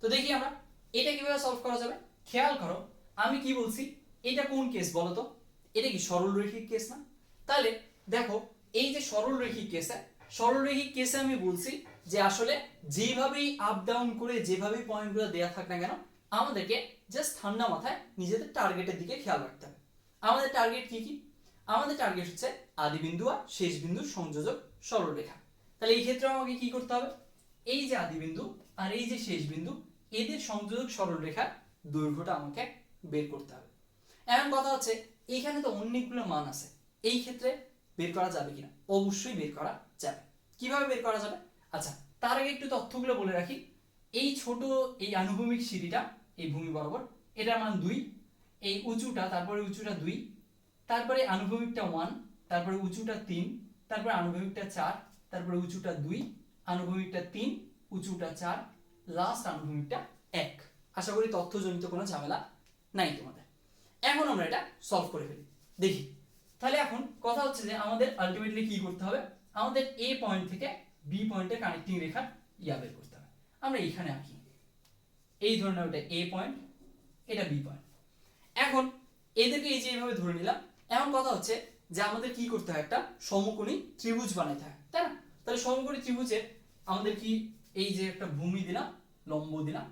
তো দেখি আমরা এটা কিভাবে সলভ করা যাবে। খেয়াল করো, আমি কি বলছি, এটা কোন কেস বলো তো? এটা কি সরলরৈখিক কেস না? তাহলে দেখো, এই যে সরলরৈখিক কেসে আমি বলছি যে আসলে যেভাবেই আপ ডাউন করে যেভাবেই পয়েন্টগুলো দেয়া থাক না কেন, আমাদেরকে জাস্ট ঠান্ডা মাথায় নিজেদের টার্গেটের দিকে খেয়াল রাখতে হবে। আমাদের টার্গেট কি? আমাদের টার্গেট হচ্ছে আদি বিন্দু আর শেষ বিন্দুর সংযোজক সরলরেখা। তাহলে এই ক্ষেত্রে আমাকে কি করতে হবে? এই যে আদি বিন্দু আর এই যে শেষ বিন্দু এদের সংযোজক সরলরেখার দৈর্ঘ্যটা আমাকে বের করতে হবে। এখন কথা হচ্ছে এখানে তো অনেকগুলো মান আছে, এই ক্ষেত্রে বের করা যাবে কিনা? অবশ্যই বের করা যাবে। কিভাবে বের করা যাবে? আচ্ছা, তার আগে একটু তথ্যগুলো বলে রাখি। এই ছোট এই আনুভূমিক সিঁড়িটা এই ভূমি বরাবর, এটার মান 2, এই উঁচুটা তারপরে উঁচুটা 2, তারপরে আনুভূমিকটা 1, তারপরে উঁচুটা 3, তারপরে আনুভূমিকটা 4, তারপরে উঁচুটা 2, আনুভূমিকটা 3, উঁচুটা 4, লাস্ট আনুভূমিকটা 1। আশা করি তথ্যজনিত কোনো ঝামেলা নাই তোমাদের। এখন আমরা এটা সলভ করে ফেলি, দেখি। তাহলে এখন কথা হচ্ছে যে আমাদের আলটিমেটলি কি করতে হবে? আমাদের এ পয়েন্ট থেকে বি পয়েন্টের কানেক্টিং রেখার বের করতে হবে। আমরা এখানে আঁকি, এই ধরনের ওটা এ পয়েন্ট, এটা বি পয়েন্ট। এখন এদেরকে এই যে এইভাবে ধরে নিলাম। এখন কথা হচ্ছে যে আমাদের কি করতে হয়? একটা সমকোণী ত্রিভুজ বানাইতে হয়, তাই না? তাহলে সমকোণী ত্রিভুজের আমাদের কি, এই যে একটা ভূমি দিলাম, লম্ব দিলাম,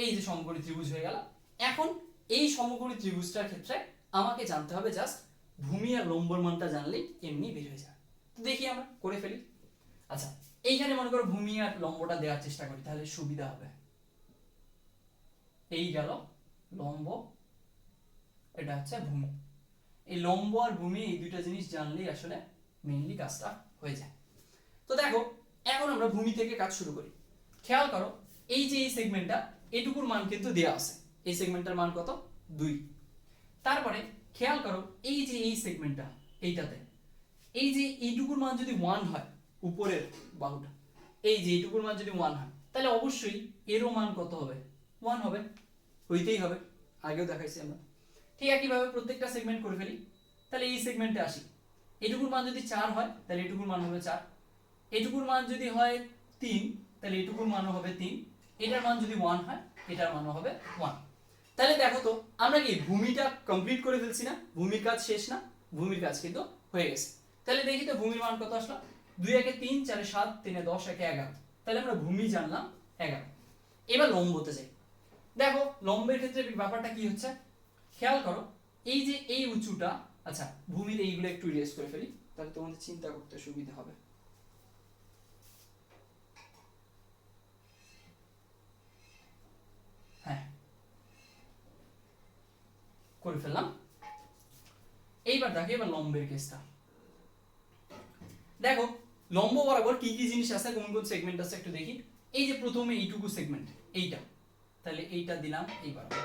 এই যে সমকোণী ত্রিভুজ হয়ে গেল। এখন এই সমকোণী ত্রিভুজটার ক্ষেত্রে আমাকে জানতে হবে জাস্ট ভূমি আর লম্বর মানটা জানলেই এমনি বের হয়ে যায়। তো দেখি আমরা করে ফেলি। আচ্ছা, এইখানে মনে করো ভূমি আর লম্বটা দেওয়ার চেষ্টা করি, তাহলে সুবিধা হবে। এই গেল লম্ব, এটা হচ্ছে ভূমি। এই লম্ব আর ভূমি এই দুইটা জিনিস জানলেই আসলে মেইনলি কাজটা হয়ে যায়। তো দেখো, এখন আমরা ভূমি থেকে কাজ শুরু করি। খেয়াল করো, এই যে এই সেগমেন্টটা, এটুকুর মান কিন্তু দেয়া আছে। এই সেগমেন্টের মান কত? 2। তারপরে খেয়াল করো, এই যে এই সেগমেন্টটা, এইটাতে এই যে এইটুকুর মান যদি 1 হয়, উপরের বাহুটা, এই যে এইটুকুর মান যদি 1 হয়, তাহলে অবশ্যই এরও মান কত হবে? 1 হবে, হইতেই হবে। আগেও দেখাইছি আমরা। ঠিক একইভাবে প্রত্যেকটা সেগমেন্ট করে ফেলি। তাহলে এই সেগমেন্টে আসি, এটুকুর মান যদি 4 হয় তাহলে এটুকুর মান হবে 4, এটুকুর মান যদি হয় 3 তাহলে এটুকুর মানও হবে 3, এটার মান যদি 1 হয় এটার মানও হবে 1। তাহলে দেখো তো আমরা কি ভূমিটা কমপ্লিট করে ফেলছি না? ভূমির কাজ শেষ না? ভূমির কাজ কিন্তু হয়ে গেছে। তাহলে দেখি তো ভূমির মান কত আসলো? 2 একে 3, 4 এ 7, 3 এ 10, 1 এ 11। তাহলে আমরা ভূমি জানলাম 11। এবার লম্বতে যাই। দেখো লম্বের ক্ষেত্রে ব্যাপারটা কি হচ্ছে খেয়াল করো, এই যে এই উঁচুটা, আচ্ছা ভূমির এইগুলো একটু ইরেজ করে ফেলি, তাহলে তোমাদের চিন্তা করতে সুবিধা হবে। হ্যাঁ, করে ফেললাম। এইবার দেখো, এবার লম্বের কেসটা দেখো। লম্ব বরাবর কি কি জিনিস আছে, কোন কোন সেগমেন্ট আছে একটু দেখি। এই যে প্রথমে এইটুকু সেগমেন্ট, এইটা, তাহলে এইটা দিলাম এই বরাবর,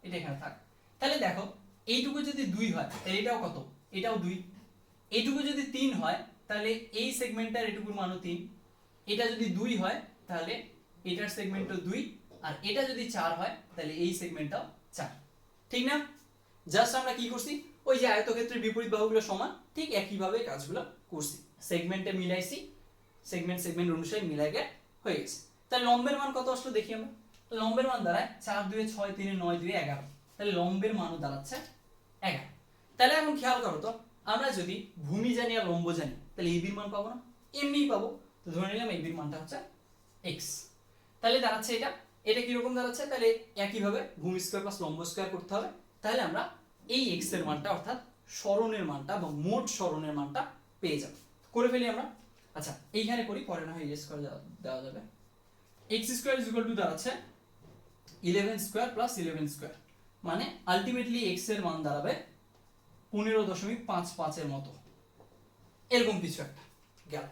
এটা এখানে থাক। তাহলে দেখো, এইটুকু যদি 2 হয় তাহলে এটাও কত? এটাও 2। এইটুকু যদি 3 হয় তাহলে এই সেগমেন্টটার এটুকুর মানও 3। এটা যদি 2 হয় তাহলে এটার সেগমেন্টও 2, আর এটা যদি 4 হয় তাহলে এই সেগমেন্টটাও 4। ঠিক না? জাস্ট আমরা কি করছি, ওই যে আয়তক্ষেত্রের বিপরীত বাহুগুলো সমান, ঠিক একইভাবে কাজগুলো করছি। সেগমেন্টে মিলাইছি, সেগমেন্ট অনুসারে মিলাইগে হয়ে গেছে। তাহলে লম্বের মান কত আসলো দেখি আমরা। লম্বের মান দাঁড়ায় 4 2 6 3 9 2 11। তাহলে লম্বের মানও দাঁড়াচ্ছে 11। তাহলে এখন খেয়াল করো তো, আমরা যদি ভূমি জানি আর লম্ব জানি তাহলে এবির মান পাবো না? এমনিই পাবো। তো ধরে নিলাম এবির মানটা হচ্ছে x। তাহলে দাঁড়াচ্ছে এটা, এটা কিরকম দাঁড়াচ্ছে? তাহলে একইভাবে ভূমি স্কয়ার প্লাস লম্ব স্কয়ার করতে হবে। তাহলে আমরা এই x এর মানটা, অর্থাৎ সরণের মানটা বা মোট সরণের মানটা পেয়ে যাব। করে ফেলি আমরা। আচ্ছা এইখানে করি, পরে না হয় ইরেজ করে দেওয়া যাবে। x square is equal two দাঁড়াচ্ছে 11 স্কয়ার প্লাস 11 স্কয়ার, মানে আলটিমেটলি x এর মান দাঁড়াবে 15.55 এর মতো, এরকম কিছু একটা গেল।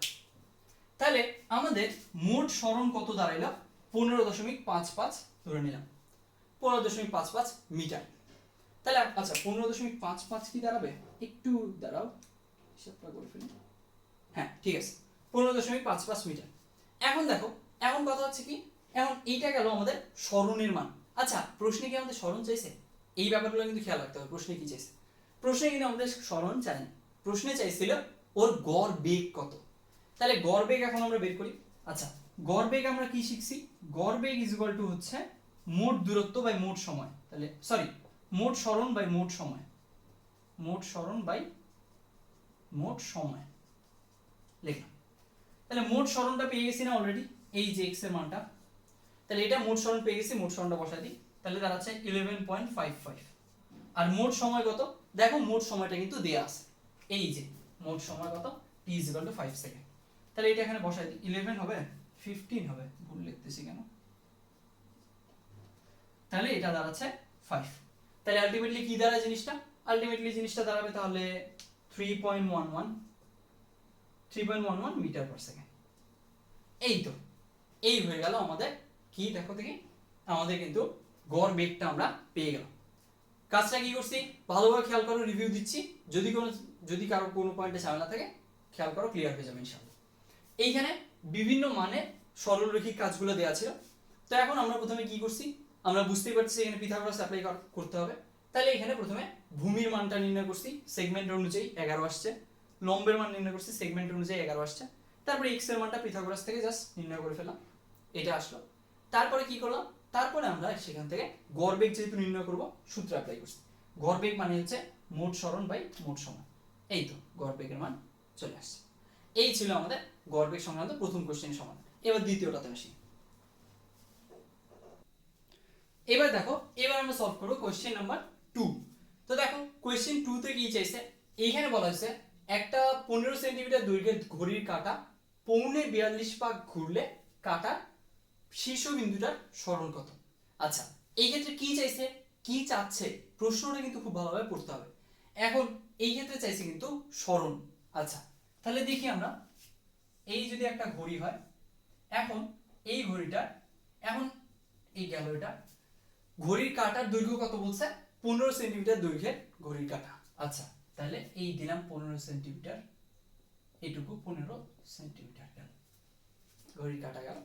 তাহলে আমাদের মোট সরণ কত দাঁড়াইলো? 15.55 ধরে নিলাম, 15.55 মিটার। তাহলে আচ্ছা 15.55 কি দাঁড়াবে? একটু দাঁড়াও, হিসাবটা করে ফেলি। হ্যাঁ ঠিক আছে, 15.55 মিটার। এখন দেখো, এখন কথা হচ্ছে কি, এখন এইটা গেল আমাদের সরণের মান। আচ্ছা প্রশ্নে কি আমাদের সরণ চাইছে? এই ব্যাপারগুলো কিন্তু খেয়াল রাখতে হবে। প্রশ্নে কি চাইছে? প্রশ্নে কিন্তু আমাদের সরণ চায়নি, প্রশ্নে চাইছিল ওর গড় বেগ কত। তাহলে গড় বেগ এখন আমরা বের করি। আচ্ছা গড় বেগ আমরা কি শিখছি? গড় বেগ ইজ ইকুয়াল টু হচ্ছে মোট দূরত্ব বাই মোট সময়। তাহলে সরি, মোট সরণ বাই মোট সময়, মোট সরণ বাই মোট সময় লিখলাম। তাহলে মোট সরণটা পেয়ে গেছি না অলরেডি, এই যে x এর মানটা। তাহলে এটা মোট সরণ পেয়ে গেছি, মোট সরণটা বসাই দিই। তাহলে দাঁড়াচ্ছে 11.55। আর মোট সময় কত? দেখো মোট সময়টা কিন্তু দেয়া আছে, এই যে মোট সময় কত, t = 5 সেকেন্ড। তাহলে এটা এখানে বসাই দিই, 11 হবে 15 হবে, ভুল লিখতেছি কেন, তাহলে এটা দাঁড়াচ্ছে 5। তাহলে আলটিমেটলি কি দাঁড়ায় জিনিসটা, আলটিমেটলি জিনিসটা দাঁড়াবে তাহলে 3.11 মিটার পার সেকেন্ড। এই তো, এই হয়ে গেল আমাদের কি, দেখো দেখি আমাদের কিন্তু গড় বেগটা আমরা পেয়ে গেলাম। কাজটা কি করছি ভালোভাবে খেয়াল করো, রিভিউ দিচ্ছি, যদি কারো কোনো পয়েন্টে ঝামেলা থাকে খেয়াল করো, ক্লিয়ার হয়ে যাবে ইনশাআল্লাহ। এইখানে বিভিন্ন মানের সরলরৈখিক কাজগুলো দেওয়া ছিল। তো এখন আমরা প্রথমে কি করছি, আমরা বুঝতেই পারছি এখানে পিথাগোরাস অ্যাপ্লাই করতে হবে। তাহলে এখানে প্রথমে ভূমির মানটা নির্ণয় করছি, সেগমেন্ট অনুযায়ী 11 আসছে, লম্বের মান নির্ণয় করছি সেগমেন্ট অনুযায়ী 11 আসছে। তারপরে এক্স এর মানটা পিথাগোরাস থেকে জাস্ট নির্ণয় করে ফেললাম, এটা আসলো। তারপরে কি করলাম, তারপরে আমরা সেখান থেকে গড় বেগ যেহেতু নির্ণয় করব সূত্র অ্যাপ্লাই করছি। গড় বেগ মানে হচ্ছে মোট সরণ বাই মোট সময়। এই তো গড় বেগের মান চলে আসছে। এই ছিল আমাদের গড় বেগ সংক্রান্ত প্রথম কোশ্চেনের সমাধান। এবার দ্বিতীয়টাতে আসি। এবার দেখো, এবার আমরা সলভ করব কোশ্চেন নাম্বার 2। তো দেখো কোশ্চেন 2 তে কি চাইছে, এইখানে বলা হয়েছে একটা 15 সেন্টিমিটার দৈর্ঘ্যের ঘড়ির কাঁটা 42.5 পাক ঘুরলে কাঁটার শীর্ষবিন্দুটার সরণ কত। আচ্ছা, এই ক্ষেত্রে কি চাইছে, কি চাচ্ছে, প্রশ্নটা কিন্তু খুব ভালোভাবে পড়তে হবে। এখন এই ক্ষেত্রে চাইছে কিন্তু সরণ। আচ্ছা, তাহলে দেখি আমরা, এই যদি একটা ঘড়ি হয়, এখন এই ঘড়িটা, এখন এই গেল এটা, ঘড়ির কাঁটার দৈর্ঘ্য কত বলছে, 15 সেন্টিমিটার দৈর্ঘ্যের ঘড়ির কাঁটা। আচ্ছা, তাহলে এই দিলাম 15 সেন্টিমিটার, এইটুকু 15 সেন্টিমিটার গেল, ঘড়ির কাঁটা গেল।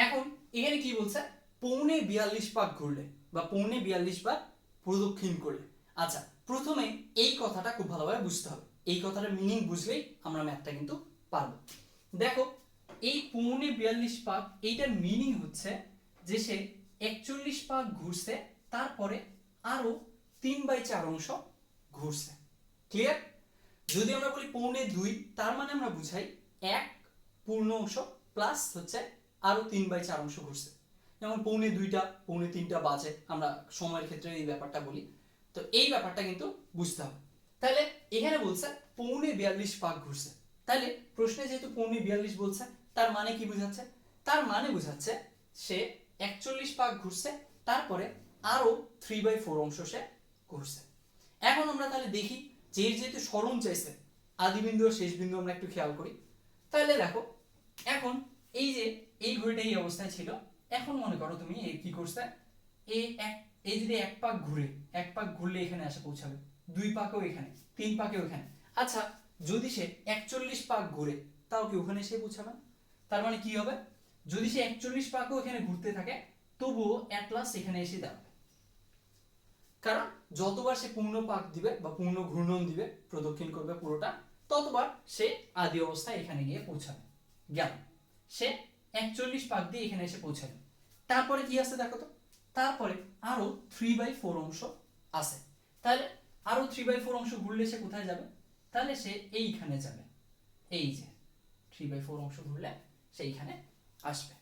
এখন এখানে কি বলছে, 42.5 পাক ঘুরলে বা 42.5 বার প্রদক্ষিণ করলে। আচ্ছা, প্রথমে এই কথাটা খুব ভালোভাবে বুঝতে হবে, এই কথাটার মিনিং বুঝলেই আমরা ম্যাথটা কিন্তু পারবো। দেখো, এই 42.5 পাক, এইটার মিনিং হচ্ছে যে সে 41 পাক ঘুরছে, তারপরে আরো 3/4 অংশ ঘুরছে। ক্লিয়ার? যদি আমরা বলি 2.5, তার মানে আমরা বুঝাই 1 পূর্ণ অংশ প্লাস হচ্ছে আরো 3/4 অংশ ঘুরছে। যেমন 2.5টা 3.5টা বাজে, আমরা সময়ের ক্ষেত্রে এই ব্যাপারটা বলি। তো এই ব্যাপারটা কিন্তু বুঝতে হবে। তাহলে এখানে বলছে 42.5 পাক ঘুরছে, তাহলে প্রশ্নে যেহেতু 42.5 বলছে, তার মানে কি বোঝাচ্ছে, তার মানে বোঝাচ্ছে সে 41 পাক ঘুরছে, তারপরে আরো 3/4 অংশ সে ঘুরছে। এখন আমরা তাহলে দেখি যে যেহেতু সরণ চাইছে, আদি বিন্দু আর শেষ বিন্দু আমরা একটু খেয়াল করি। তাহলে দেখো, এখন এই যে এই ঘড়িটা এই অবস্থায় ছিল, এখন মনে করো তুমি কি করছে, এই যদি এক পাক ঘুরে, এক পাক ঘুরলে এখানে এসে পৌঁছাবে, 2 পাকেও এখানে, 3 পাকেও এখানে। আচ্ছা, যদি সে 41 পাক ঘুরে, তাও কি ওখানে এসে পৌঁছাবে? তার মানে কি হবে, যদি সে 41 পাকও এখানে ঘুরতে থাকে, তবুও অ্যাট লাস্ট এখানে এসে দাঁড়াবে। কারণ যতবার সে পূর্ণ পাক দিবে বা পূর্ণ ঘূর্ণন দিবে, প্রদক্ষিণ করবে পুরোটা, ততবার সে আদি অবস্থায় এখানে গিয়ে পৌঁছাবে। গেল, সে 41 পাক দিয়ে এখানে এসে পৌঁছাবে। তারপরে কি আছে দেখো তো, তারপরে আরো 3/4 অংশ আছে। তাহলে আরো 3/4 অংশ ঘুরলে সে কোথায় যাবে, তাহলে সে এইখানে যাবে। এই যে 3/4 অংশ ঘুরলে সে এইখানে আসবে।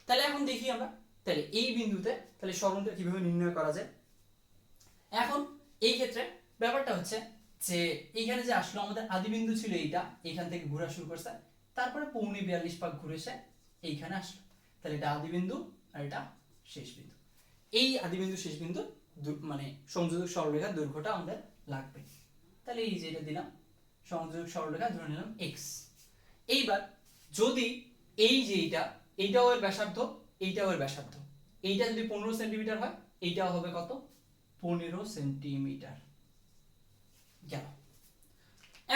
তাহলে এখন দেখি আমরা, তাহলে এই বিন্দুতে তাহলে সরণটা কিভাবে নির্ণয় করা যায়। এখন এই ক্ষেত্রে ব্যাপারটা হচ্ছে যে এইখানে যে আসলো, আমাদের আদি বিন্দু ছিল এইটা, এইখান থেকে ঘোরা শুরু করছে, তারপরে 42.5 পাক ঘুরে এসে এইখানে আসলো। তাহলে এটা আদি বিন্দু আর এটা শেষ বিন্দু। এই আদি বিন্দু শেষ বিন্দু মানে সংযোজক সরলরেখার দৈর্ঘ্যটা আমাদের লাগবে। তাহলে এই যে এটা দিলাম সংযোজক সরলরেখা, ধরে নিলাম x। এইবার যদি এই যে এইটাও এর ব্যাসার্ধ, এইটাও এর ব্যাসার্ধ, এইটা যদি 15 সেন্টিমিটার হয়, এইটাও হবে কত, 15 সেন্টিমিটার। গেল,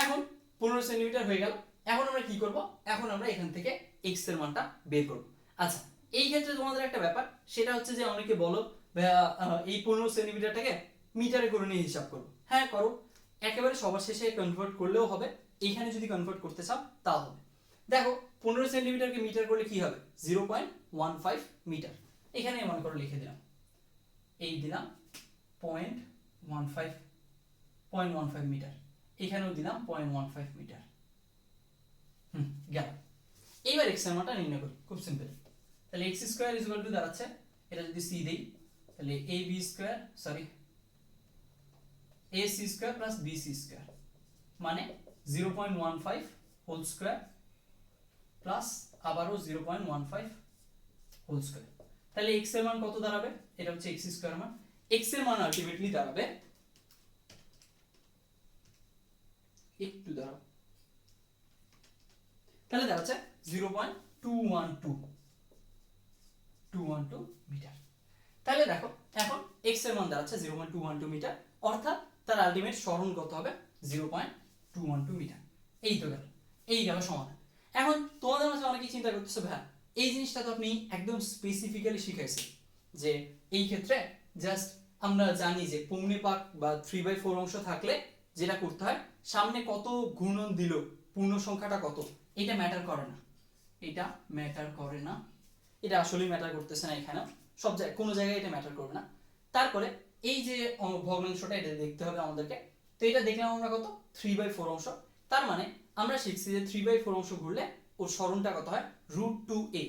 এখন 15 সেন্টিমিটার হয়ে গেল। এখন আমরা কি করব, এখন আমরা এখান থেকে x এর মানটা বের করব। আচ্ছা, এই ক্ষেত্রে তোমাদের একটা ব্যাপার, সেটা হচ্ছে যে অনেকে বলো এই 15 সেন্টিমিটারটাকে মিটারে করে নিয়ে হিসাব করব। হ্যাঁ করো, একেবারে সবার শেষে কনভার্ট করলেও হবে, এইখানে যদি কনভার্ট করতে চাও তাও হবে। দেখো 15 সেন্টিমিটারকে মিটার করলে কি হবে, 0.15 মিটার। এখানে মনে করো লিখে দিলাম, এই দিলাম 0.15 মিটার, এখানেও দিলাম 0.15 মিটার। গেল। এইবার x এর মানটা নির্ণয় করি, খুব সিম্পল। তাহলে x square is equal two দাঁড়াচ্ছে, এটা যদি c দেই, তাহলে ab square sorry ac square plus bc square মানে 0.15 হোল স্কয়ার প্লাস আবারও 0.15 হোল স্কয়ার। তাহলে x এর মান কত দাঁড়াবে? এটা হচ্ছে x স্কয়ার মান। x এর মান আলটিমেটলি দাঁড়াবে, একটু দাঁড়াও, তাহলে দাঁড়াচ্ছে 0.212 মিটার। তাহলে দেখো এখন x এর মান দাঁড়াচ্ছে 0.212 মিটার, অর্থাৎ তার আলটিমেট সরণ কত হবে? 0.212 মিটার। এই তো গেল, এই গেল সমাধান। এখন তোমাদের মাঝে অনেকেই চিন্তা করতেছো, ভাই এই জিনিসটা তো আপনি একদম স্পেসিফিক্যালি শিখাইছেন যে এই ক্ষেত্রে জাস্ট আমরা জানি যে পৌনে-পাক বা 3/4 অংশ থাকলে যেটা করতে হয়, সামনে কত ঘূর্ণন দিল, পূর্ণ সংখ্যাটা কত, এটা ম্যাটার করে না, এটা ম্যাটার করে না, এটা আসলেই ম্যাটার করতেছে না এখানে, সব জায়গায় কোনো জায়গায় এটা ম্যাটার করবে না। তারপরে এই যে ভগ্নাংশটা, এটা দেখতে হবে আমাদেরকে। তো এটা দেখলাম আমরা কত? 3/4 অংশ। তার মানে আমরা শিখছি যে 3/4 অংশ ঘুরলে ওর সরণটা কত হয়? √2a।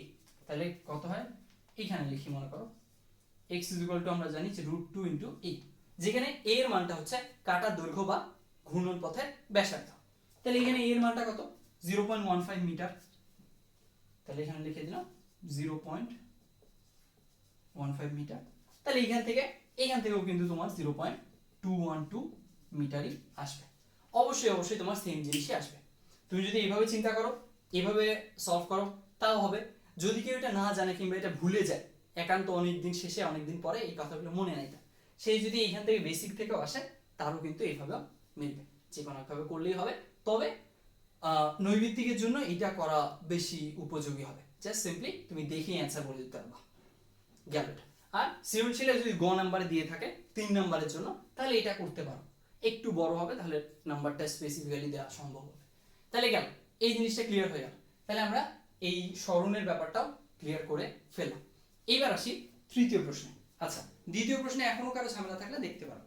তাহলে কত হয়? এখানে লিখি, মনে করো x আমরা জানি যে √2 * a, যেখানে a এর মানটা হচ্ছে কাটার দৈর্ঘ্য বা ঘূর্ণন পথের ব্যাসার্ধ। তাহলে এখানে a এর মানটা কত? 0.15 মিটার। তাহলে এখানে লিখে দিলাম 0.15 মিটার। তাহলে এখান থেকেও কিন্তু তোমার 0.212 মিটারই আসবে। অবশ্যই তোমার সেম জিনিসই আসবে। তুমি যদি এইভাবে চিন্তা করো, এভাবে সলভ করো, তাও হবে। যদি কেউ এটা না জানে কিংবা এটা ভুলে যায়, একান্ত অনেকদিন শেষে অনেকদিন পরে এই কথাগুলো মনে নাই তার, সেই যদি এইখান থেকে বেসিক থেকেও আসে, তারও কিন্তু এইভাবেও মিলবে। যে কোনো একভাবে করলেই হবে। তবে নৈবিত্তিকের জন্য এটা করা বেশি উপযোগী হবে। জাস্ট সিম্পলি তুমি দেখে অ্যান্সার বলে দিতে পারবা, গেল এটা। আর সৃজনশীলে যদি গ নাম্বারে দিয়ে থাকে 3 নাম্বারের জন্য, তাহলে এটা করতে পারো, একটু বড় হবে, তাহলে নাম্বারটা স্পেসিফিক্যালি দেওয়া সম্ভব হবে। তাহলে গেল, এই জিনিসটা ক্লিয়ার হয়ে গেল। তাহলে আমরা এই সরণের ব্যাপারটাও ক্লিয়ার করে ফেললাম। এইবার আসি তৃতীয় প্রশ্নে। আচ্ছা, দ্বিতীয় প্রশ্নে এখনো কারো ঝামেলা থাকলে দেখতে পারো।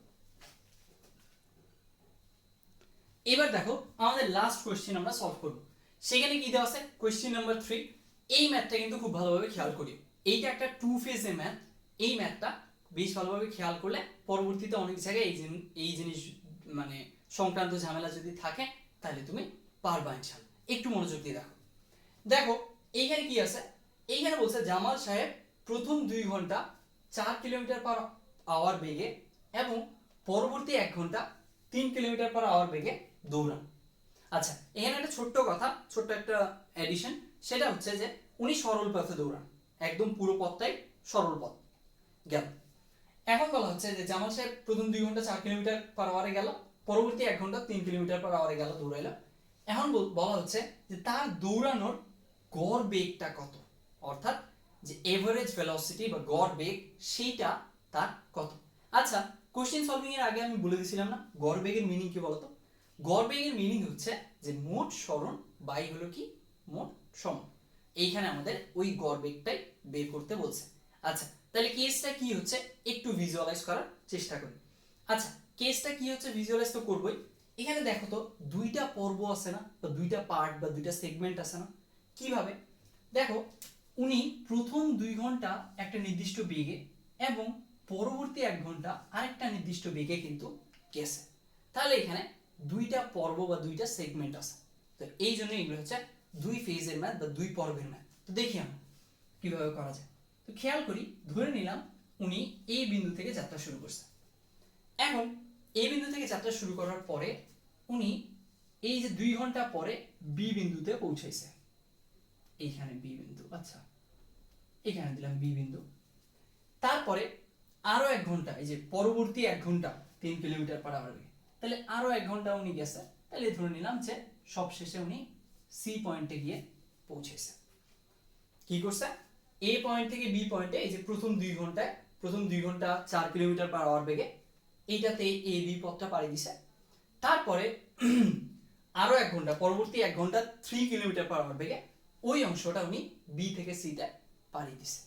এবার দেখো আমাদের লাস্ট কোশ্চেন আমরা সলভ করব। সেখানে কি দেওয়া আছে? Question number 3। এই ম্যাথটা কিন্তু খুব ভালোভাবে খেয়াল করিও। এইটা একটা 2 ফেজের ম্যাথ। এই ম্যাথটা বেশ ভালোভাবে খেয়াল করলে পরবর্তীতে অনেক জায়গায় এই জিনিস মানে সংক্রান্ত ঝামেলা যদি থাকে, তাহলে তুমি পারবা ইনশাআল্লাহ। একটু মনোযোগ দিয়ে দেখো। দেখো এইখানে কি আছে? এইখানে বলছে জামাল সাহেব প্রথম 2 ঘন্টা 4 কিলোমিটার/আওয়ার বেগে এবং পরবর্তী 1 ঘন্টা 3 কিলোমিটার/আওয়ার বেগে দৌড়ান। আচ্ছা, এখানে একটা ছোট্ট কথা, ছোট্ট একটা এডিশন, সেটা হচ্ছে যে উনি সরল পথে দৌড়ান, একদম পুরো পথটাই সরল পথ গেল। এখন বলা হচ্ছে যে জামাল সাহেব প্রথম 2 ঘন্টা 4 কিলোমিটার/আওয়ারে গেল, পরবর্তী 1 ঘন্টা 3 কিলোমিটার/আওয়ারে গেল, দৌড়াইলো। এখন বলা হচ্ছে যে তার দৌড়ানোর গড় বেগটা কত, অর্থাৎ যে এভারেজ ভেলোসিটি বা গড় বেগ সেইটা তার কত। আচ্ছা, কোশ্চেন সলভিং এর আগে আমি বলে দিয়েছিলাম না গড় বেগের মিনিং কি বলতো? গড় বেগের মিনিং হচ্ছে যে মোট সরণ বাই হলো কি মোট সময়। এইখানে আমাদের ওই গড় বেগটাই বের করতে বলছে। আচ্ছা, তাহলে কেসটা কি হচ্ছে একটু ভিজুয়ালাইজ করার চেষ্টা করি। আচ্ছা, কেসটা কি হচ্ছে ভিজুয়ালাইজ তো করবই। এখানে দেখো তো দুইটা পর্ব আছে না, বা দুইটা পার্ট বা দুইটা সেগমেন্ট আছে না? কিভাবে দেখো, উনি প্রথম 2 ঘন্টা একটা নির্দিষ্ট বেগে এবং পরবর্তী 1 ঘন্টা আরেকটা নির্দিষ্ট বেগে কিন্তু গেছে। তাহলে এখানে দুইটা পর্ব বা দুইটা সেগমেন্ট আছে। তো এই জন্য এগুলো হচ্ছে 2 ফেজের ম্যাথ বা 2 পর্বের ম্যাথ। তো দেখি আমরা কিভাবে করা যায়। তো খেয়াল করি, ধরে নিলাম উনি এই বিন্দু থেকে যাত্রা শুরু করছে। এখন এই বিন্দু থেকে যাত্রা শুরু করার পরে উনি এই যে 2 ঘন্টা পরে বি বিন্দুতে পৌঁছাইছে। এইখানে বি বিন্দু, আচ্ছা এখানে দিলাম বি বিন্দু। তারপরে আরো 1 ঘন্টা, এই যে পরবর্তী 1 ঘন্টা 3 কিলোমিটার/আওয়ার বেগে, তাহলে আরো 1 ঘন্টা উনি গেছে। তাহলে ধরে নিলাম যে সবশেষে উনি সি পয়েন্টে গিয়ে পৌঁছেছে। কি করছে? এ পয়েন্ট থেকে বি পয়েন্টে, এই যে প্রথম 2 ঘন্টা 4 কিলোমিটার/আওয়ার বেগে এইটাতে এ বি পথটা পাড়ি দিছে। তারপরে আরো 1 ঘন্টা, পরবর্তী 1 ঘন্টা 3 কিলোমিটার/আওয়ার বেগে ওই অংশটা উনি বি থেকে সিটা পাড়ি দিছে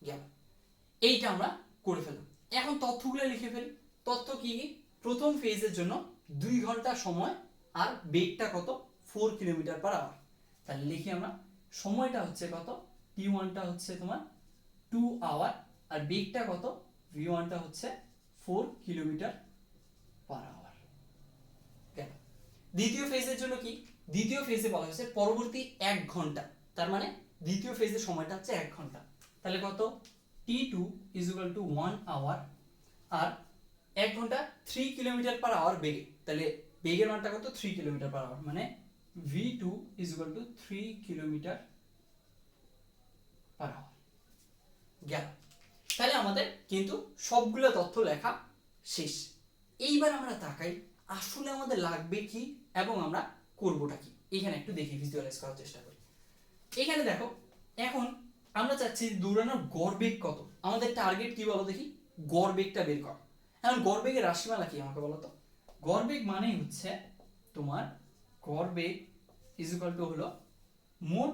গেল। এইটা আমরা করে ফেললাম। এখন তথ্যগুলো লিখে ফেলি। তথ্য কি কি? প্রথম ফেজের জন্য 2 ঘন্টা সময় আর বেগটা কত? 4 কিলোমিটার/আওয়ার। তাহলে লিখি আমরা, সময়টা হচ্ছে কত? t1 টা হচ্ছে তোমার 2 আওয়ার আর বেগটা কত? v1 টা হচ্ছে 4 কিলোমিটার/আওয়ার। দ্বিতীয় ফেজের জন্য কি? দ্বিতীয় ফেজে বলা হয়েছে পরবর্তী 1 ঘন্টা, তার মানে দ্বিতীয় ফেজের সময়টা হচ্ছে 1 ঘন্টা। তাহলে কত, t2 is equal to 1 hour, আর 1 ঘন্টা 3 কিলোমিটার পার আওয়ার বেগে, তাহলে বেগের মানটা কত, 3 কিলোমিটার পার আওয়ার, মানে v2 is equal to 3 kilometre per hour. গেল। তাহলে আমাদের কিন্তু সবগুলো তথ্য লেখা শেষ। এইবার আমরা তাকাই আসলে আমাদের লাগবে কি এবং আমরা করবোটা কি। এখানে একটু দেখি, ভিজুয়ালাইজ করার চেষ্টা করি। এখানে দেখো, এখন আমরা চাচ্ছি দৌড়ানোর গড় বেগ কত। আমাদের টার্গেট কি বলো দেখি, গড় বেগটা বের কর। এখন গড় বেগের রাশিমালা কি আমাকে বলো তো। গড় বেগ মানেই হচ্ছে তোমার গড় বেগ ইজ ইকুয়াল টু হলো মোট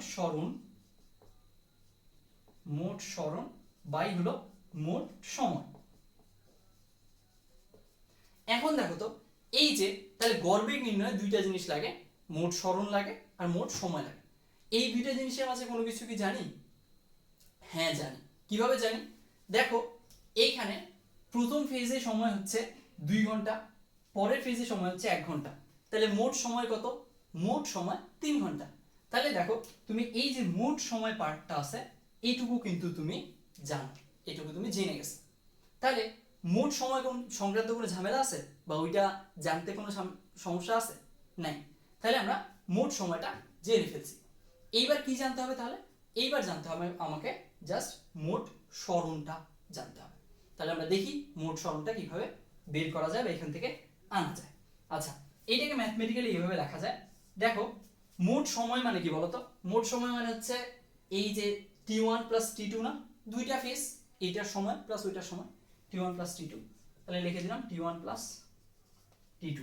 সরণ বাই হলো মোট সময়। এখন দেখো তো, এই যে তাহলে গড় বেগ নির্ণয়ে দুইটা জিনিস লাগে, মোট সরণ লাগে আর মোট সময় লাগে। এই দুইটা জিনিসের মাঝে কোনো কিছু কি জানি? হ্যাঁ জানি। কিভাবে জানি? দেখো, এইখানে প্রথম ফেজে সময় হচ্ছে 2 ঘন্টা, পরের ফেজে সময় হচ্ছে 1 ঘন্টা। তাহলে মোট সময় কত? মোট সময় 3 ঘন্টা। তাহলে দেখো, তুমি এই যে মোট সময় পার্টটা আছে এইটুকু কিন্তু তুমি জানো, এইটুকু তুমি জেনে গেছো। তাহলে মোট সময় কোন সংক্রান্ত কোনো ঝামেলা আছে বা ওইটা জানতে কোনো সমস্যা আছে? নাই। তাহলে আমরা মোট সময়টা জেনে ফেলছি। এইবার কি জানতে হবে তাহলে? এইবার জানতে হবে আমাকে জাস্ট মোট সরণটা জানতে হবে। তাহলে আমরা দেখি মোট সরণটা কিভাবে বের করা যায় বা এখান থেকে আনা যায়। আচ্ছা, এইটাকে ম্যাথমেটিক্যালি এইভাবে লেখা যায়। দেখো, মোট সময় মানে কি বলতো? মোট সময় মানে হচ্ছে এই যে t1 প্লাস t2 না, দুইটা ফেজ, এইটার সময় প্লাস ওইটার সময়, t1 প্লাস t2। তাহলে লিখে দিলাম t1 প্লাস t2।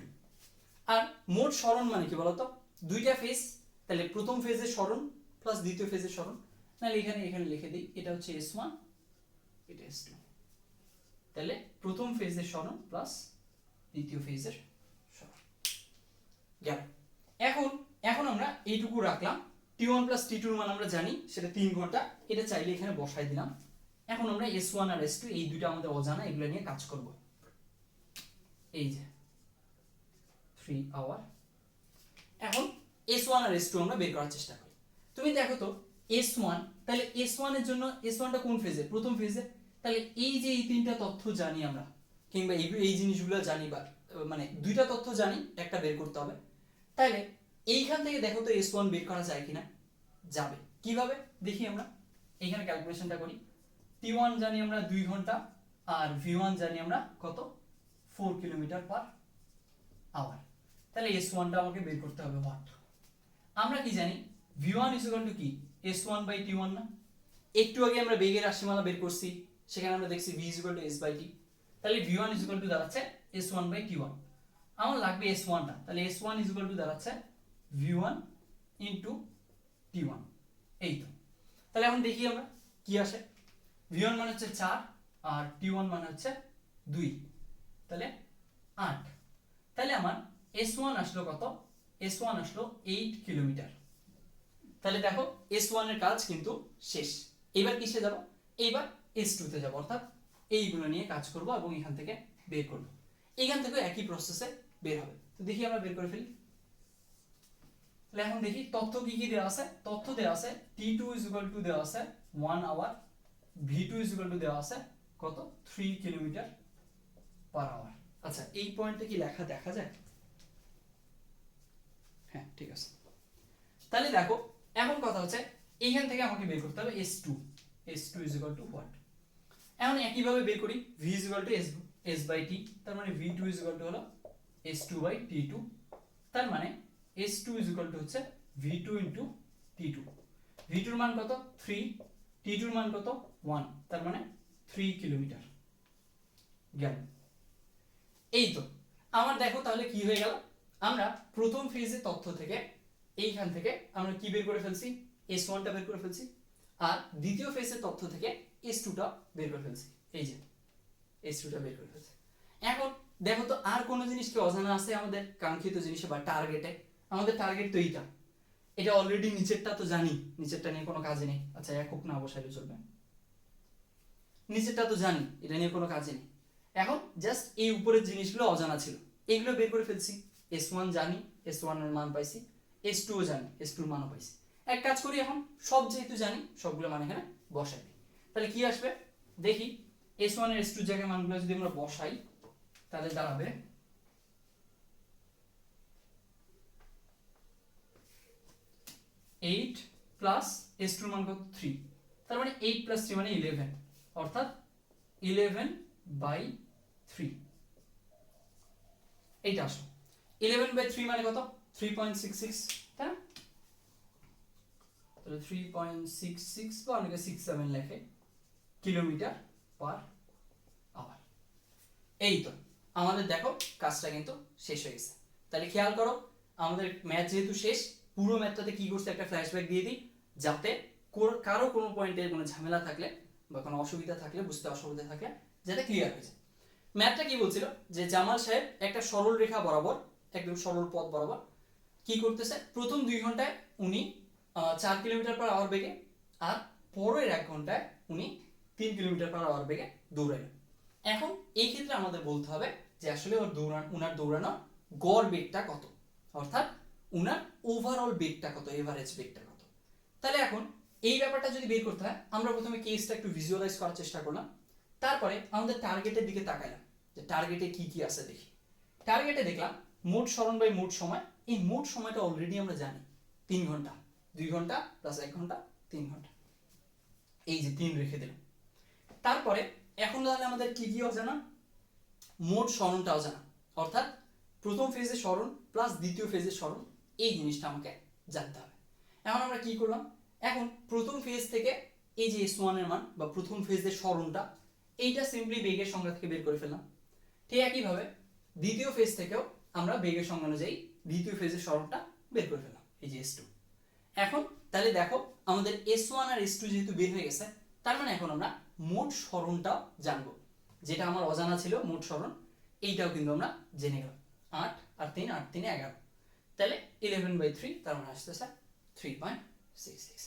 আর মোট সরণ মানে কি বলতো? দুইটা ফেজ, তাহলে প্রথম ফেজের সরণ প্লাস দ্বিতীয় ফেজের সরণ। নাহলে এখানে লিখে দিই, এটা হচ্ছে s1, এটা s2। তাহলে প্রথম ফেজের সরণ প্লাস দ্বিতীয় ফেজের সরণ। গেল। এখন আমরা এইটুকু রাখলাম। t1 প্লাস t2 এর মান আমরা জানি, সেটা 3 ঘন্টা। এটা চাইলে এখানে বসাই দিলাম। এখন আমরা s1 আর s2 এই দুটো আমাদের অজানা, এগুলো নিয়ে কাজ করব। এই যে 3 আওয়ার। এখন s1 আর s2 আমরা বের করার চেষ্টা করি। তুমি দেখো তো s1, তাহলে s1 এর জন্য, s1 টা কোন ফেজে? প্রথম ফেজে। তাহলে এই যে এই তিনটা তথ্য জানি আমরা, কিংবা এই জিনিসগুলো জানি, বা মানে দুইটা তথ্য জানি, একটা বের করতে হবে। তাহলে এইখান থেকে দেখো তো s1 বের করা যায় কিনা। যাবে। কিভাবে দেখি আমরা, এইখানে ক্যালকুলেশনটা করি। t1 জানি আমরা 2 ঘন্টা, আর v1 জানি আমরা কত, 4 কিলোমিটার পার আওয়ার। তাহলে s1 টা আমাকে বের করতে হবে ওয়াট। আমরা কি জানি, v1 ইজ ইকুয়াল টু কি, s1 বাই t1 না? একটু আগে আমরা বেগের রাশিমালা বের করছি, সেখানে আমরা দেখছি v is equal to s by t। তাহলে v1 ইজ ইকুয়াল টু দাঁড়াচ্ছে s1 বাই t1। আমার লাগবে s1 টা, তাহলে s1 ইজ ইকুয়াল টু দাঁড়াচ্ছে v1 ইনটু t1। এই তো। তাহলে এখন দেখি আমরা কি আসে। v1 মানে হচ্ছে 4 আর t1 মানে হচ্ছে 2, তাহলে 8। তাহলে আমার s1 আসলো কত? s1 আসলো 8 কিলোমিটার। তাহলে দেখো s1 এর কাজ কিন্তু শেষ। এবার কিসে যাব? এইবার s2 তে যাব, অর্থাৎ এইগুলো নিয়ে কাজ করব এবং এখান থেকে বের করব। এখান থেকে একই প্রসেসে বের হবে। তো দেখি আমরা বের করে ফেলি। তাহলে এখন দেখি তথ্য কি কি দেওয়া আছে। তথ্য দেওয়া আছে t2 ইজ ইকুয়াল টু দেওয়া আছে 1 hour, v2 is equal two দেওয়া আছে কত, 3 কিলোমিটার পার আওয়ার। আচ্ছা, এই পয়েন্টে কি লেখা দেখা যায়? হ্যাঁ, ঠিক আছে। তাহলে দেখো, এখন কথা হচ্ছে এইখান থেকে আমাকে বের করতে হবে s2 is equal two what. এখন একইভাবে বের করি, v is equal to s by t, তার মানে v2 ইজ ইকুয়াল টু হলো s2 বাই t2। তার মানে s2 ইজ ইকুয়াল টু হচ্ছে v2 ইনটু t2। v2 এর মান কত, 3, t2 এর মান কত, 1, তার মানে 3 কিলোমিটার। গেল। এই তো আমার দেখো তাহলে কি হয়ে গেল, আমরা প্রথম ফেজের তথ্য থেকে এইখান থেকে আমরা কি বের করে ফেলছি, s1 টা বের করে ফেলছি, আর দ্বিতীয় ফেজের তথ্য থেকে s2 টা বের করে ফেলছি। এই যে s2 টা বের করে ফেলছি। এখন দেখো তো আর কোন জিনিস কি অজানা আছে আমাদের কাঙ্ক্ষিত জিনিসে বা টার্গেটে? আমাদের টার্গেট তো এইটা, এটা অলরেডি নিচেরটা তো জানি, নিচেরটা নিয়ে কোনো কাজ নেই। আচ্ছা, একক না বসাইলে চলবে, নিচেরটা তো জানি, এটা নিয়ে কোনো কাজ নেই। এখন জাস্ট এই উপরের জিনিসগুলো অজানা ছিল, এগুলো বের করে ফেলছি। s1 জানি, s1 এর মান পাইছি, s2 ও জানি, s2 এর মানও পাইছি। এক কাজ করি, এখন সব যেহেতু জানি সবগুলো মান এখানে বসাই দিই। তাহলে কি আসবে দেখি, s1 আর s2 জায়গায় মানগুলো যদি আমরা বসাই তাহলে দাঁড়াবে 8 প্লাস s2 এর মান কত 3, তার মানে 8 প্লাস 3 মানে 11, অর্থাৎ 11/3 এইটা আসলো। 11/3 মানে কত 3.66, তাই না? তাহলে 3.66 বা অনেকে 67 লেখে কিলোমিটার পার আওয়ার। এই তো আমাদের দেখো কাজটা কিন্তু শেষ হয়ে গেছে। তাহলে খেয়াল করো, আমাদের ম্যাথ যেহেতু শেষ, পুরো ম্যাথটাতে কি করছে একটা ফ্ল্যাশব্যাক দিয়ে দিই, যাতে কারো কোনো পয়েন্টে কোনো ঝামেলা থাকলে বা কোনো অসুবিধা থাকলে, বুঝতে অসুবিধা থাকলে যাতে ক্লিয়ার হয়ে যায়। ম্যাথটা কি বলছিল যে জামাল সাহেব একটা সরল রেখা বরাবর, একদম সরল পথ বরাবর কি করতেছে, প্রথম 2 ঘন্টায় উনি 4 কিলোমিটার পার আওয়ার বেগে, আর পরের 1 ঘন্টায় উনি 3 কিলোমিটার পার আওয়ার বেগে দৌড়াইলেন। এখন এই ক্ষেত্রে আমাদের বলতে হবে যে আসলে উনার দৌড়ানোর গড় বেগটা কত, অর্থাৎ উনার ওভারঅল বেগটা কত, এভারেজ বেগটা কত। তাহলে এখন এই ব্যাপারটা যদি বের করতে হয়, আমরা প্রথমে কেসটা একটু ভিজুয়ালাইজ করার চেষ্টা করলাম, তারপরে আমাদের টার্গেটের দিকে তাকাইলাম যে টার্গেটে কি কি আছে দেখি। টার্গেটে দেখলাম মোট সরণ বাই মোট সময়, এই মোট সময়টা অলরেডি আমরা জানি 3 ঘন্টা, 2 ঘন্টা প্লাস 1 ঘন্টা 3 ঘন্টা, এই যে 3 রেখে দিলাম। তারপরে এখন তাহলে আমাদের কি কি অজানা, মোট সরণটা অজানা, অর্থাৎ প্রথম ফেজের সরণ প্লাস দ্বিতীয় ফেজের সরণ, এই জিনিসটা আমাকে জানতে হবে। এখন আমরা কি করলাম, এখন প্রথম ফেজ থেকে এই যে s1 এর মান বা প্রথম ফেজের সরণটা, এইটা সিম্পলি বেগের সংজ্ঞা থেকে বের করে ফেললাম। ঠিক একইভাবে দ্বিতীয় ফেজ থেকেও আমরা বেগের সংজ্ঞা অনুযায়ী দ্বিতীয় ফেজের সরণটা বের করে ফেললাম, এই যে s2। এখন তাহলে দেখো আমাদের s1 আর s2 যেহেতু বের হয়ে গেছে, তার মানে এখন আমরা মোট সরণটাও জানবো, যেটা আমার অজানা ছিল মোট সরণ, এইটাও কিন্তু আমরা জেনে গেলাম। 8 আর 3 8 3 11, তাহলে 11/3, তার মানে আসতেছে 3.66।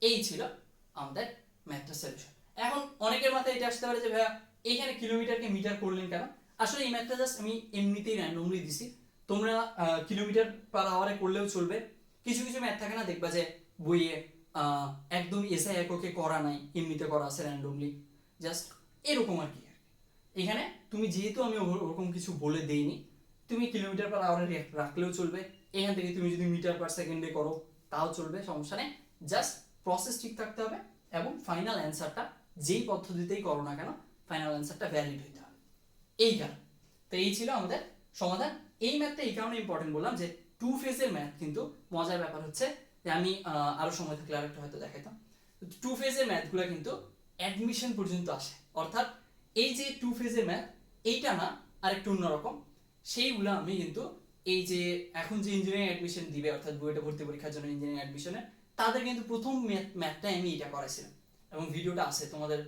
এই ছিল আমাদের ম্যাথটার সলিউশন। এখন অনেকের মাথায় এটা আসতে পারে যে ভাইয়া এইখানে কিলোমিটারকে মিটার করলেন কেন? আসলে এই ম্যাথটা জাস্ট আমি এমনিতেই র্যান্ডমলি দিছি, তোমরা কিলোমিটার পার আওয়ারে করলেও চলবে। কিছু কিছু ম্যাথ থাকে না, দেখবা যে বইয়ে একদম এসআই এককে করা নাই, এমনিতে করা আছে র্যান্ডমলি, জাস্ট এরকম আর কি। এখানে তুমি যেহেতু আমি ওরকম কিছু বলে দেইনি, তুমি কিলোমিটার পার আওয়ারে রাখলেও চলবে, এখান থেকে তুমি যদি মিটার পার সেকেন্ডে করো তাও চলবে, সমস্যা নেই। জাস্ট প্রসেস ঠিক থাকতে হবে এবং ফাইনাল অ্যান্সারটা যেই পদ্ধতিতেই করো না কেন ফাইনাল অ্যান্সারটা ভ্যালিড হতে হবে, এই কারণ। তো এই ছিল আমাদের সমাধান। এই ম্যাথটা এই কারণে ইম্পর্টেন্ট বললাম যে 2 ফেজের ম্যাথ কিন্তু মজার ব্যাপার হচ্ছে যে আমি আরো সময় থাকলে আরেকটা হয়তো দেখাইতাম, 2 ফেজের ম্যাথগুলো কিন্তু অ্যাডমিশন পর্যন্ত আসে, অর্থাৎ এই যে 2 ফেজের ম্যাথ এইটা না আরেকটু অন্যরকম, সেইগুলো আমি কিন্তু এই যে এখন যে ইঞ্জিনিয়ারিং অ্যাডমিশন দিবে, অর্থাৎ বুয়েটে ভর্তি পরীক্ষার জন্য ইঞ্জিনিয়ারিং অ্যাডমিশনে, তাদের কিন্তু প্রথম ম্যাথটাই আমি এটা করাইছিলাম এবং ভিডিওটা আছে তোমাদের,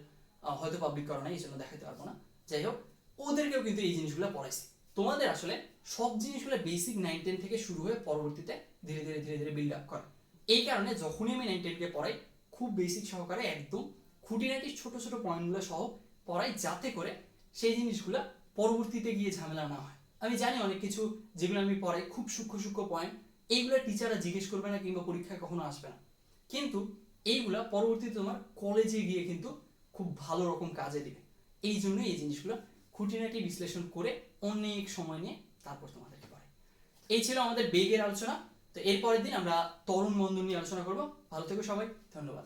হয়তো পাবলিক করা নাই এই জন্য দেখাতে পারবো না। যাই হোক, ওদেরকেও কিন্তু এই জিনিসগুলো পড়াইছি। তোমাদের আসলে সব জিনিসগুলো বেসিক 9 10 থেকে শুরু হয়ে পরবর্তীতে ধীরে ধীরে ধীরে ধীরে বিল্ড আপ করে। এই কারণে যখনই আমি 9 10 কে পড়াই, খুব বেসিক সহকারে একদম খুঁটিনাটি ছোট ছোট পয়েন্টগুলো সহ পড়াই, যাতে করে সেই জিনিসগুলো পরবর্তীতে গিয়ে ঝামেলা না হয়। আমি জানি অনেক কিছু যেগুলো আমি পড়াই খুব সূক্ষ্ম সূক্ষ্ম পয়েন্ট, এইগুলো টিচাররা জিজ্ঞেস করবে না কিংবা পরীক্ষায় কখনো আসবে না, কিন্তু এইগুলা পরবর্তীতে তোমার কলেজে গিয়ে কিন্তু খুব ভালো রকম কাজে দিবে। এই জন্য এই জিনিসগুলো খুঁটিনাটি বিশ্লেষণ করে অনেক সময় নিয়ে তারপর তোমাদেরকে পড়াই। এই ছিল আমাদের বেগের আলোচনা। তো এরপরের দিন আমরা ত্বরণ বন্ধন নিয়ে আলোচনা করব। ভালো থেকো সবাই, ধন্যবাদ।